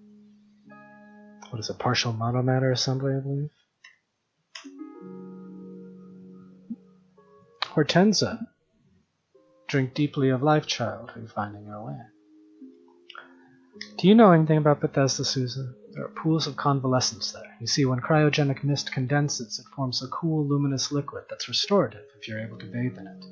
What is it, partial monomatter assembly, I believe? Hortensia. Drink deeply of life, child, are you finding your way? Do you know anything about Bethesda, Susan? There are pools of convalescence there. You see, when cryogenic mist condenses, it forms a cool, luminous liquid that's restorative if you're able to bathe in it.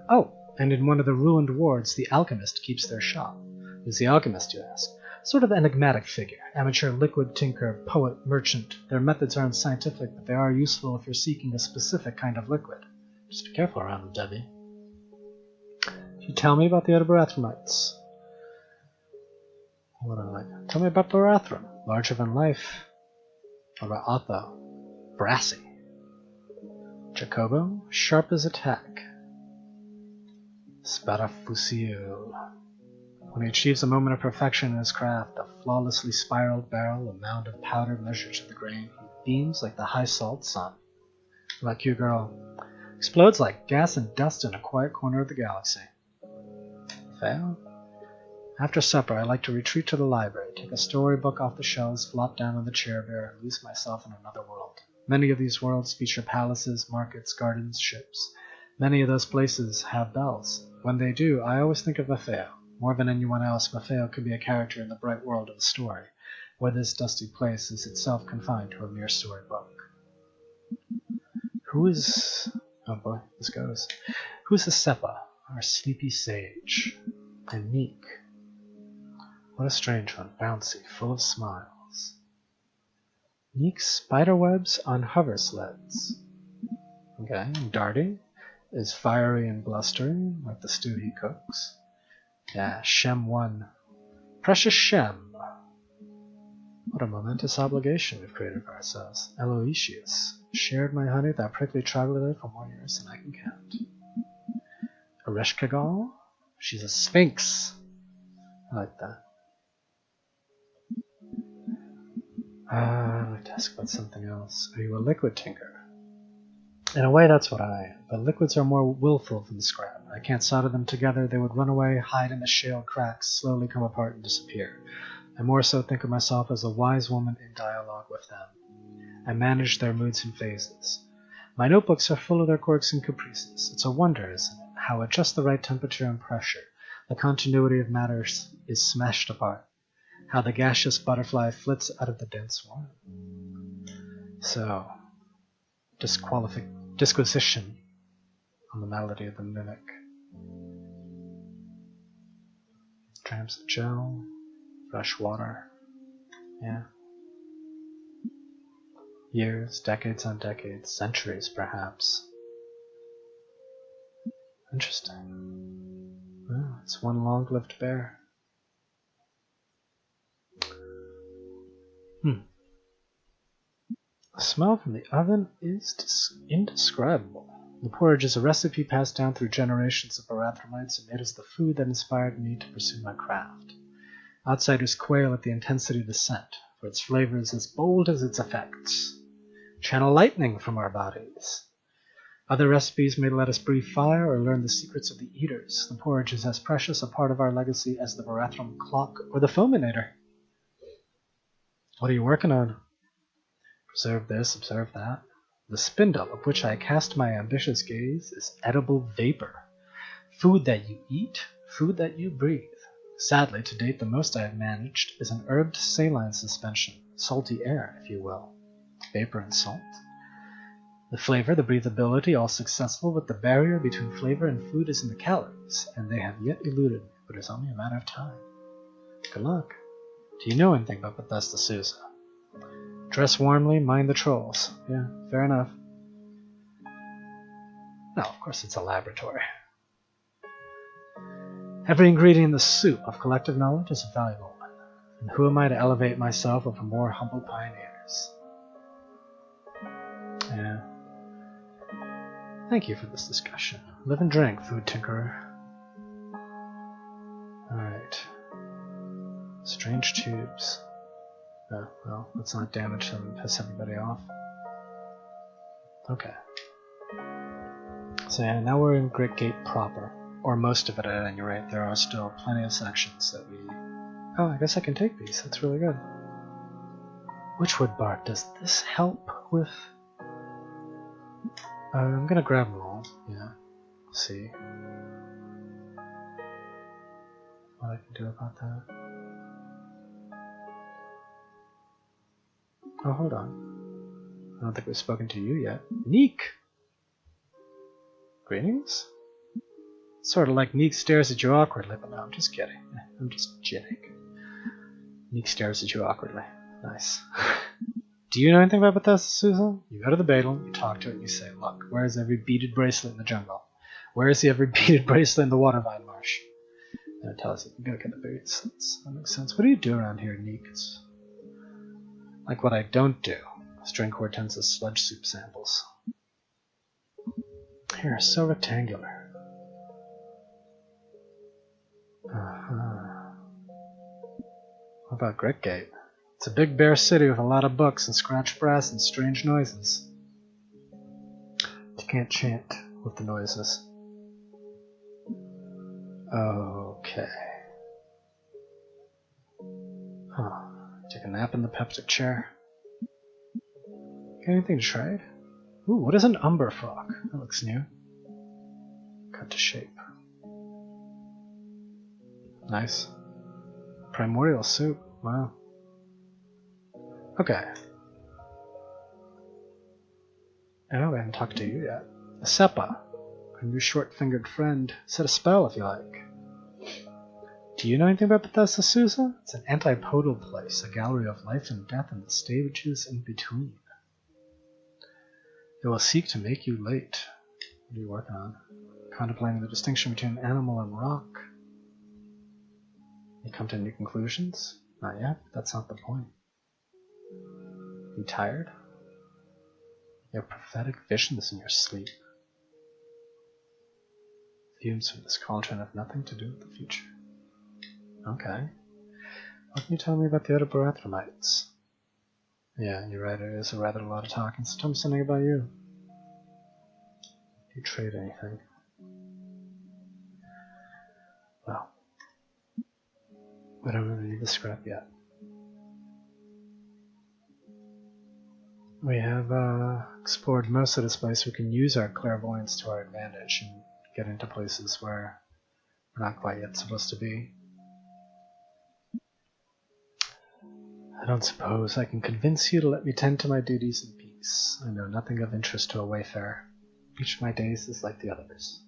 Oh, and in one of the ruined wards, the alchemist keeps their shop. Who's the alchemist, you ask? Sort of enigmatic figure. Amateur liquid tinker, poet, merchant. Their methods aren't scientific, but they are useful if you're seeking a specific kind of liquid. Just be careful around them, Debbie. You tell me about the other Barathromites. What are they like? Tell me about Barathrum. Larger than life. What about Otho? Brassy. Jacobo? Sharp as a tack. Sparafusil. When he achieves a moment of perfection in his craft, a flawlessly spiraled barrel, a mound of powder measured to the grain, he beams like the high-salt sun. Like you, girl. Explodes like gas and dust in a quiet corner of the galaxy. Fail? After supper, I like to retreat to the library, take a storybook off the shelves, flop down on the chair there, and lose myself in another world. Many of these worlds feature palaces, markets, gardens, ships. Many of those places have bells. When they do, I always think of Maffeo. More than anyone else, Maffeo could be a character in the bright world of the story, where this dusty place is itself confined to a mere storybook. Who is... oh boy, this goes. Who is Asepa, our sleepy sage? And Neek. What a strange one, bouncy, full of smiles. Neek spiderwebs on hover sleds. Okay, and Darty is fiery and blustery, like the stew he cooks. Yeah, Shem 1. Precious Shem. What a momentous obligation we've created for ourselves. Aloysius. Shared my honey, that prickly troglodyte, for more years than I can count. Ereshkigal? She's a sphinx. I like that. I'd like to ask about something else. Are you a liquid tinker? In a way, that's what I am, but liquids are more willful than scrap. I can't solder them together. They would run away, hide in the shale cracks, slowly come apart and disappear. I more so think of myself as a wise woman in dialogue with them. I manage their moods and phases. My notebooks are full of their quirks and caprices. It's a wonder, isn't it, how at just the right temperature and pressure, the continuity of matter is smashed apart. How the gaseous butterfly flits out of the dense worm. So, disquisition on the malady of the mimic. Transit gel, fresh water. Yeah. Years, decades on decades, centuries perhaps. Interesting. Well, it's one long-lived bear. The smell from the oven is indescribable. The porridge is a recipe passed down through generations of Barathromites, and it is the food that inspired me to pursue my craft. Outsiders quail at the intensity of the scent, for its flavor is as bold as its effects. Channel lightning from our bodies. Other recipes may let us breathe fire or learn the secrets of the eaters. The porridge is as precious a part of our legacy as the Barathrum clock or the fulminator. What are you working on? Observe this, observe that. The spindle of which I cast my ambitious gaze is edible vapor. Food that you eat, food that you breathe. Sadly, to date, the most I have managed is an herbed saline suspension, salty air, if you will. Vapor and salt. The flavor, the breathability, all successful, but the barrier between flavor and food is in the calories, and they have yet eluded me, but it's only a matter of time. Good luck. Do you know anything about Bethesda Sousa? Dress warmly, mind the trolls. Yeah, fair enough. No, of course it's a laboratory. Every ingredient in the soup of collective knowledge is a valuable one. And who am I to elevate myself over more humble pioneers? Yeah. Thank you for this discussion. Live and drink, food tinkerer. Alright. Strange tubes. Oh, well, let's not damage them and piss everybody off. Okay. So yeah, now we're in Great Gate proper. Or most of it at any rate. There are still plenty of sections that we... Oh, I guess I can take these. That's really good. Witchwood bark. Does this help with... I'm gonna grab them all. Yeah. See what I can do about that. Oh, hold on. I don't think we've spoken to you yet. Neek! Greetings? Sort of like Neek stares at you awkwardly, but no, I'm just kidding. I'm just kidding. Neek stares at you awkwardly. Nice. Do you know anything about Bethesda, Susan? You go to the Beetle, you talk to it, and you say, look, where is every beaded bracelet in the jungle? Where is every beaded bracelet in the Watervine Marsh? And it tells you, you gotta get the bracelets. That makes sense. What do you do around here, Neek? It's like what I don't do. String Hortense's sludge soup samples. Here, so rectangular. What about Gritgate? It's a big bare city with a lot of books and scratched brass and strange noises. You can't chant with the noises. Okay. Huh. Take a nap in the peptic chair. Got anything to trade? Ooh, what is an umber frog? That looks new. Cut to shape. Nice. Primordial soup. Wow. Okay. Oh, we haven't talked to you yet. Asepa, our new short-fingered friend. Set a spell if you like. Do you know anything about Bethesda, Sousa? It's an antipodal place, a gallery of life and death and the stages in between. It will seek to make you late. What are you working on? Contemplating the distinction between animal and rock. You come to any conclusions? Not yet. That's not the point. You tired? You have prophetic visions in your sleep. Fumes from this cauldron have nothing to do with the future. Okay. What can you tell me about the other Barathromites? Yeah, you're right, it is a rather lot of talking, so tell me something about you. Do you trade anything? Well, we don't really need the scrap yet. We have explored most of this place. We can use our clairvoyance to our advantage and get into places where we're not quite yet supposed to be. I don't suppose I can convince you to let me tend to my duties in peace. I know nothing of interest to a wayfarer. Each of my days is like the others.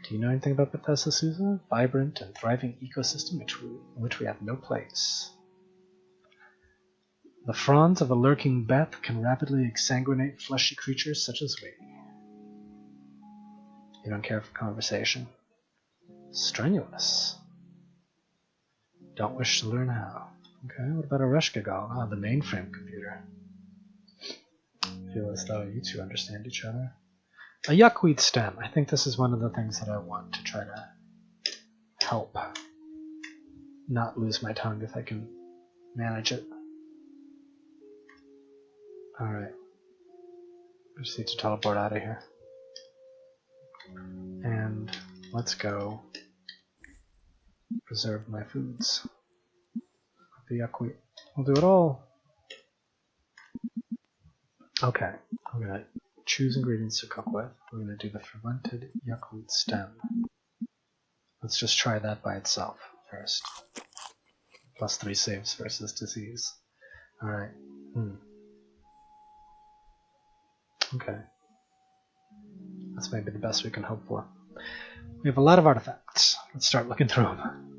Do you know anything about Bethesda, Susan? Vibrant and thriving ecosystem in which we have no place. The fronds of a lurking Beth can rapidly exsanguinate fleshy creatures such as we. You don't care for conversation. Strenuous. Don't wish to learn how. Okay, what about a Reshkagal? Ah, the mainframe computer. I feel as though you two understand each other. A yuckweed stem. I think this is one of the things that I want to try to help not lose my tongue if I can manage it. Alright. I just need to teleport out of here. And let's go preserve my foods. The yuckweed. We'll do it all. Okay. I'm going to choose ingredients to cook with. We're going to do the fermented yuckweed stem. Let's just try that by itself first. Plus 3 saves versus disease. Alright. Okay. That's maybe the best we can hope for. We have a lot of artifacts. Let's start looking through them.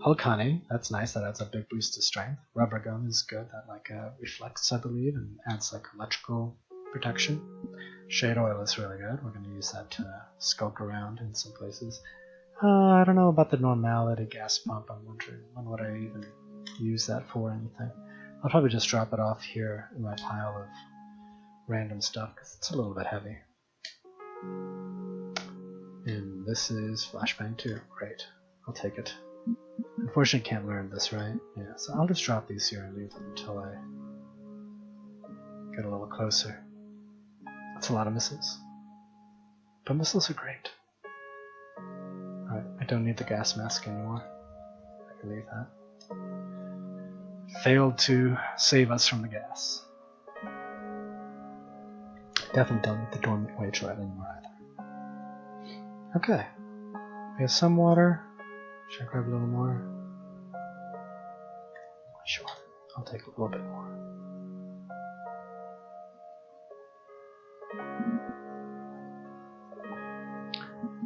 Hulk honey, that's nice, that adds a big boost to strength. Rubber gum is good, that reflects, I believe, and adds electrical protection. Shade oil is really good. We're going to use that to skulk around in some places. I don't know about the normality gas pump. I'm wondering when would I even use that for anything. I'll probably just drop it off here in my pile of random stuff because it's a little bit heavy. And this is flashbang too. Great. I'll take it. Unfortunately, can't learn this, right? Yeah, so I'll just drop these here and leave them until I get a little closer. That's a lot of missiles. But missiles are great. Alright, I don't need the gas mask anymore. I can leave that. Failed to save us from the gas. Definitely don't need the dormant wage right anymore either. Okay. We have some water. Should I grab a little more? Sure. I'll take a little bit more.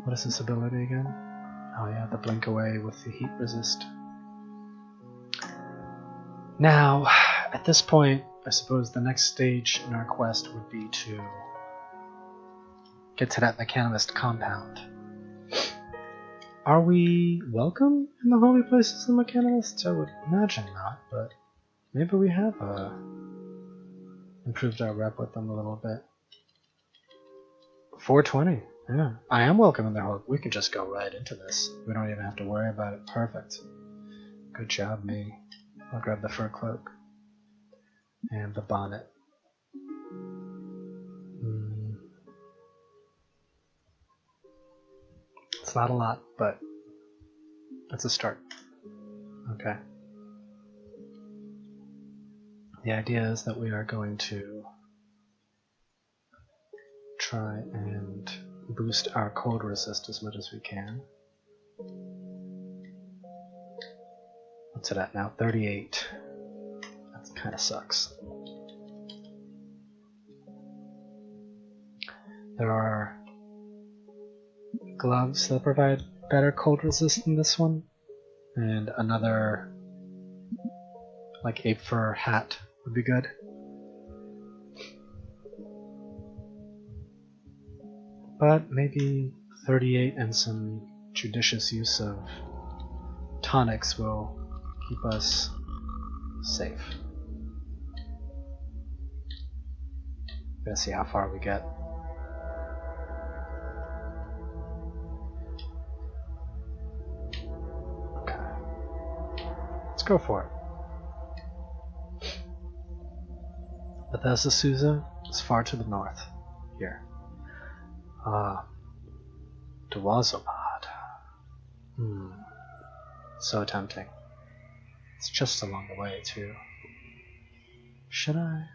What is this ability again? Oh yeah, the blink away with the heat resist. Now, at this point, I suppose the next stage in our quest would be to get to that mechanist compound. Are we welcome in the holy places of mechanist? I would imagine not, but maybe we have improved our rep with them a little bit. 420. Yeah, I am welcome in their holy. We can just go right into this. We don't even have to worry about it. Perfect. Good job, me. I'll grab the fur cloak and the bonnet. It's not a lot, but it's a start. Okay. The idea is that we are going to try and boost our cold resist as much as we can. What's it at now? 38. That kind of sucks. There are gloves that provide better cold resist than this one, and another like ape fur hat would be good. But maybe 38 and some judicious use of tonics will keep us safe. Gonna see how far we get. Okay. Let's go for it. Bethesda Souza is far to the north here. Dwazopod. So tempting. It's just along the way, too. Should I?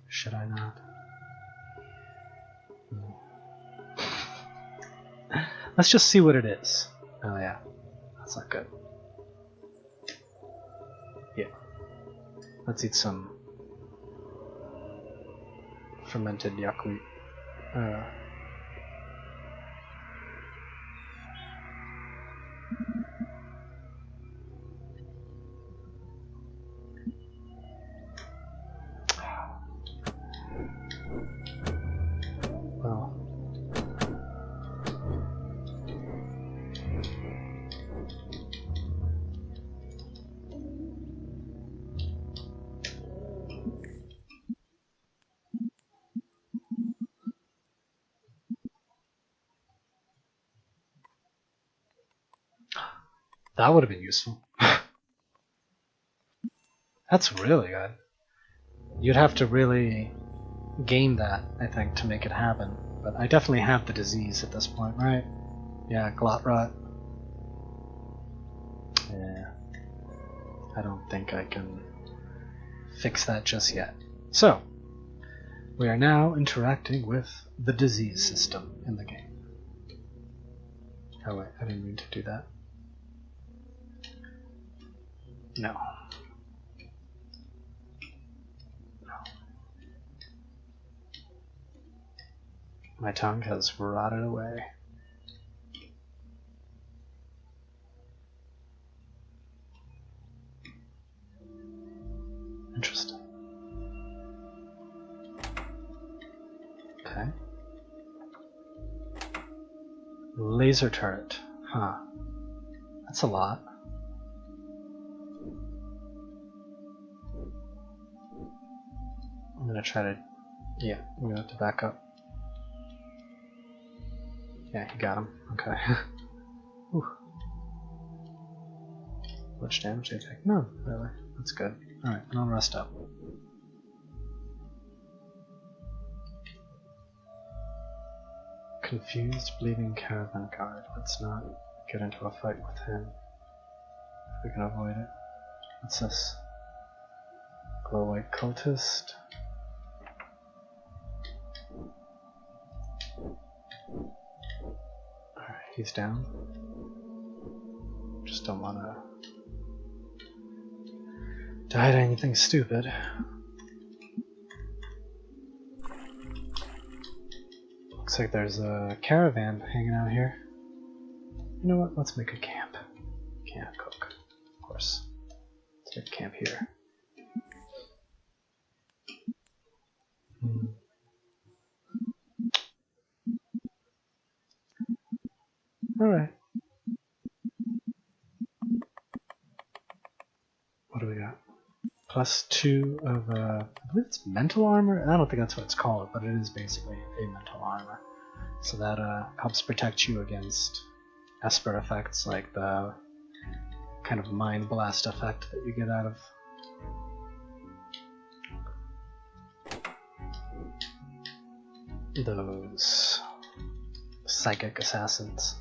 Should I not? Let's just see what it is. Oh yeah, that's not good. Yeah. Let's eat some fermented yakult. Well, that would have been useful. That's really good. You'd have to really game that, I think, to make it happen. But I definitely have the disease at this point, right? Yeah, glot rot. Yeah. I don't think I can fix that just yet. So, we are now interacting with the disease system in the game. Oh wait, I didn't mean to do that. No. My tongue has rotted away. Interesting. Okay. Laser turret. Huh. That's a lot. I'm gonna try to... Yeah, I'm gonna have to back up. Yeah, he got him. Okay. Whew. How much damage did they take? No, really. That's good. Alright, and I'll rest up. Confused, bleeding caravan guard. Let's not get into a fight with him. If we can avoid it. What's this? Glow white cultist. Alright, he's down. Just don't wanna die to anything stupid. Looks like there's a caravan hanging out here. You know what? Let's make a camp. Can't cook, of course. Let's make a camp here. +2 of, I believe it's mental armor? I don't think that's what it's called, but it is basically a mental armor. So that helps protect you against Esper effects, like the kind of mind blast effect that you get out of those psychic assassins.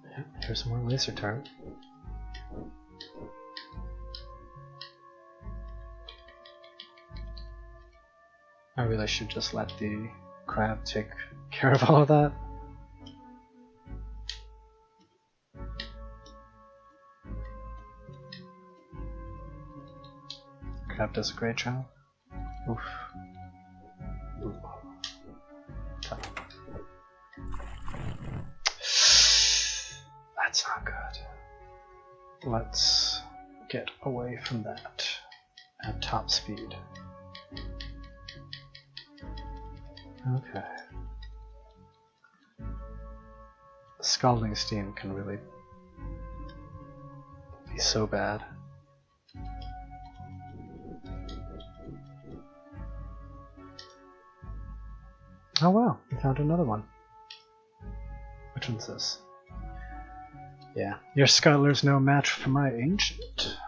Yeah, here's more laser turret. I really should just let the crab take care of all of that. Crab does a great job. Oof. Ooh. Tough. That's not good. Let's get away from that at top speed. Okay. Scalding steam can really be so bad. Oh wow, we found another one. Which one's this? Yeah, your Skylar's no match for my ancient.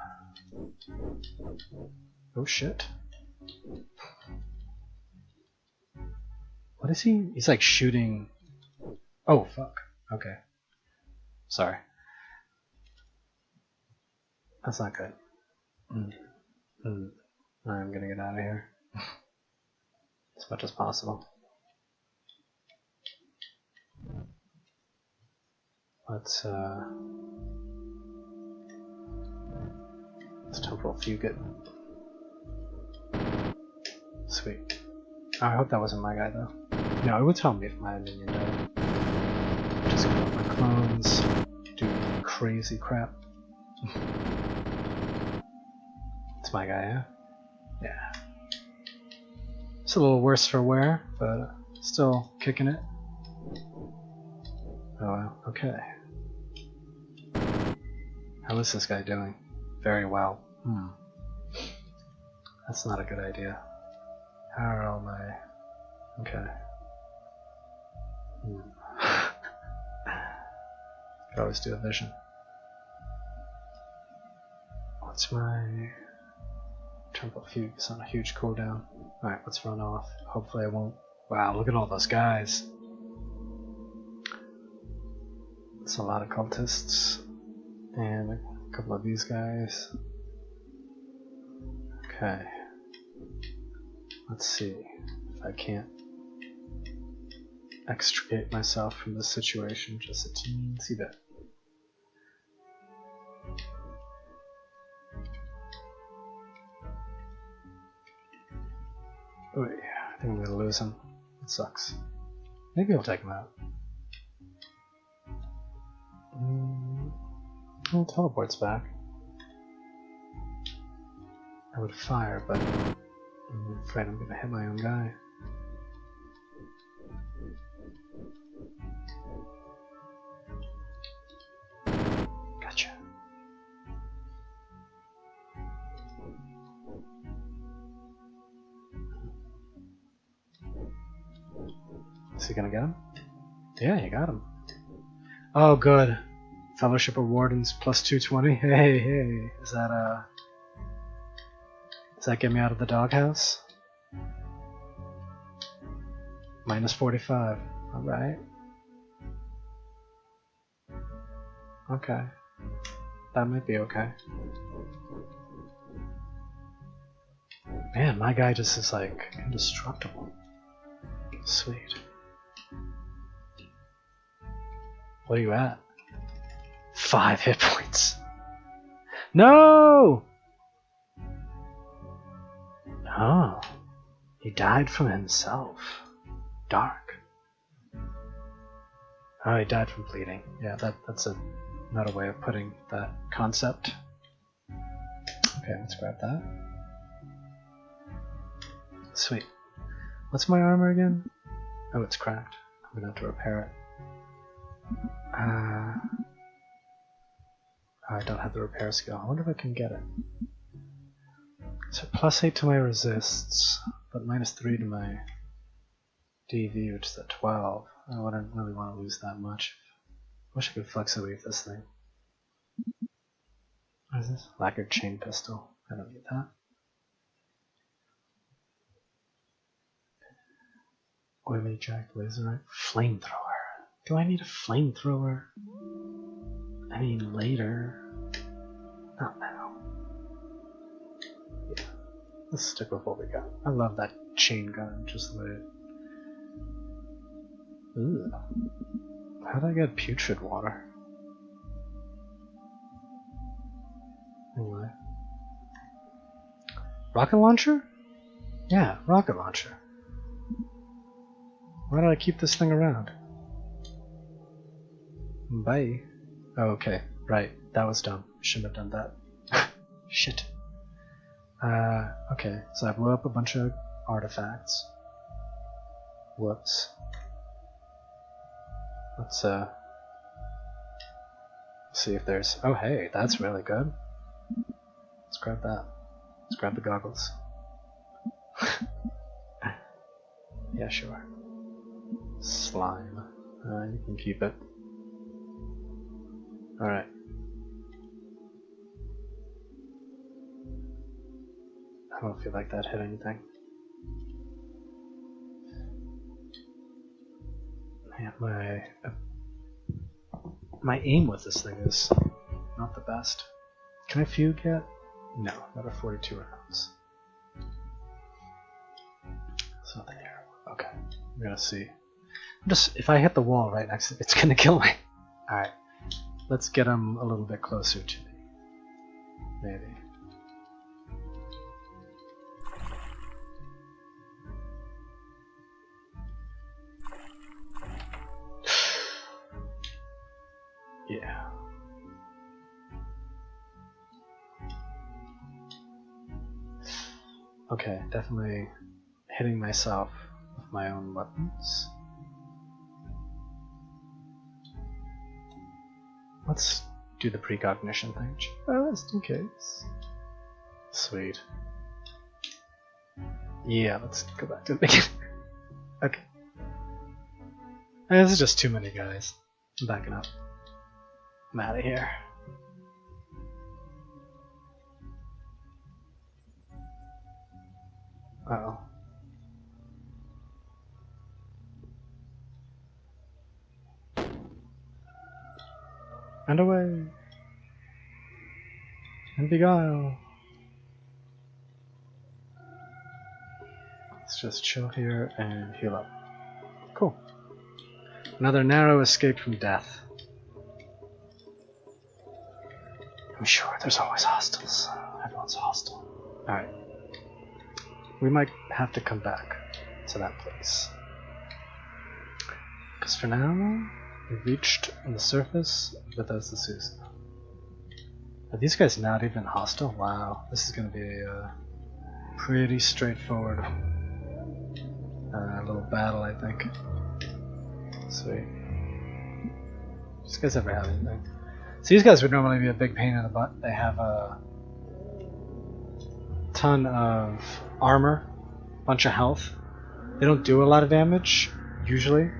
Oh shit. What is he? He's like shooting. Oh fuck. Okay. Sorry. That's not good. I'm gonna get out of here. As much as possible. Let's temporal fugue it. Sweet. Oh, I hope that wasn't my guy though. No, it would tell me if my minion died. Just gonna let my clones do crazy crap. It's my guy, yeah? Yeah. It's a little worse for wear, but still kicking it. Oh well, okay. How is this guy doing? Very well. That's not a good idea. How are all my... Okay. Could always do a vision. What's my... Temporal fugue is on a huge cooldown. Alright, let's run off. Hopefully I won't... Wow, look at all those guys. It's a lot of cultists. And a couple of these guys. Okay. Let's see if I can't extricate myself from this situation just a teensy bit. Oh yeah, I think I'm gonna lose him. It sucks. Maybe I'll take him out. Oh, teleport's back. I would fire, but I'm afraid I'm gonna hit my own guy. Gotcha. Is he gonna get him? Yeah, he got him. Oh, good. Fellowship of Wardens plus 220. Hey, hey. Is that does that get me out of the doghouse? Minus 45. Alright. Okay. That might be okay. Man, my guy just is like indestructible. Sweet. What are you at? 5 hit points. No! Oh. He died from himself. Dark. Oh, he died from bleeding. Yeah, that's another way of putting that concept. Okay, let's grab that. Sweet. What's my armor again? Oh, it's cracked. I'm gonna have to repair it. I don't have the repair skill. I wonder if I can get it. So +8 to my resists, but -3 to my DV, which is at 12. I wouldn't really want to lose that much. Wish I could flex away with this thing. What is this? Lacquered chain pistol. I don't need that. Oily jack laser. Flamethrower. Do I need a flamethrower? I mean later. Not now. Yeah. Let's stick with what we got. I love that chain gun. Just lit. Ooh. How did I get putrid water? Anyway. Rocket launcher? Yeah, rocket launcher. Why did I keep this thing around? Bye. Oh, okay, right. That was dumb. Shouldn't have done that. Shit. Okay, so I blew up a bunch of artifacts. Whoops. Let's see if there's... Oh hey, that's really good. Let's grab that. Let's grab the goggles. Yeah, sure. Slime. You can keep it. Alright. I don't feel like that hit anything. Man, my aim with this thing is not the best. Can I fugue yet? No, not at 42 rounds. There's nothing here. Okay, we're gonna see. If I hit the wall right next to it, it's gonna kill me. Alright, let's get him a little bit closer to me. Maybe. Yeah. Okay, definitely hitting myself with my own weapons. Let's do the precognition thing, just in case. Sweet. Yeah, let's go back to the beginning. Okay. This is just too many guys. I'm backing up. I'm out of here. Uh-oh. And away! And beguile! Let's just chill here and heal up. Cool. Another narrow escape from death. I'm sure there's always hostiles. Everyone's hostile. Alright. We might have to come back to that place. Because for now, we've reached the surface of Bethesda Susan. Are these guys not even hostile? Wow, this is going to be a pretty straightforward little battle, I think. Sweet. These guys ever have anything? So these guys would normally be a big pain in the butt. They have a ton of armor, bunch of health. They don't do a lot of damage, usually,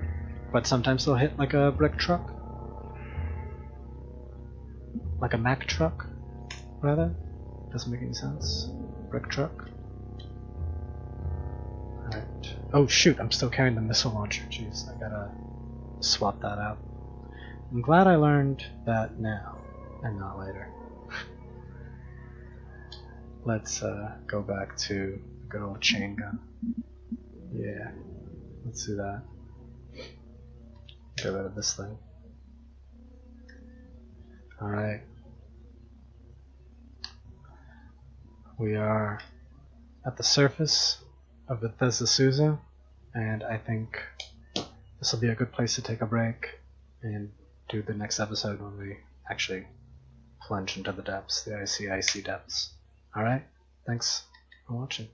but sometimes they'll hit like a brick truck. Like a Mack truck, rather. Doesn't make any sense. Brick truck. Alright. Oh shoot, I'm still carrying the missile launcher. Jeez, I gotta swap that out. I'm glad I learned that now, and not later. Let's go back to the good old chain gun. Yeah, let's do that. Get rid of this thing. Alright. We are at the surface of Bethesda Susa, and I think this will be a good place to take a break and do the next episode when we actually plunge into the depths, the icy depths. Alright, thanks for watching.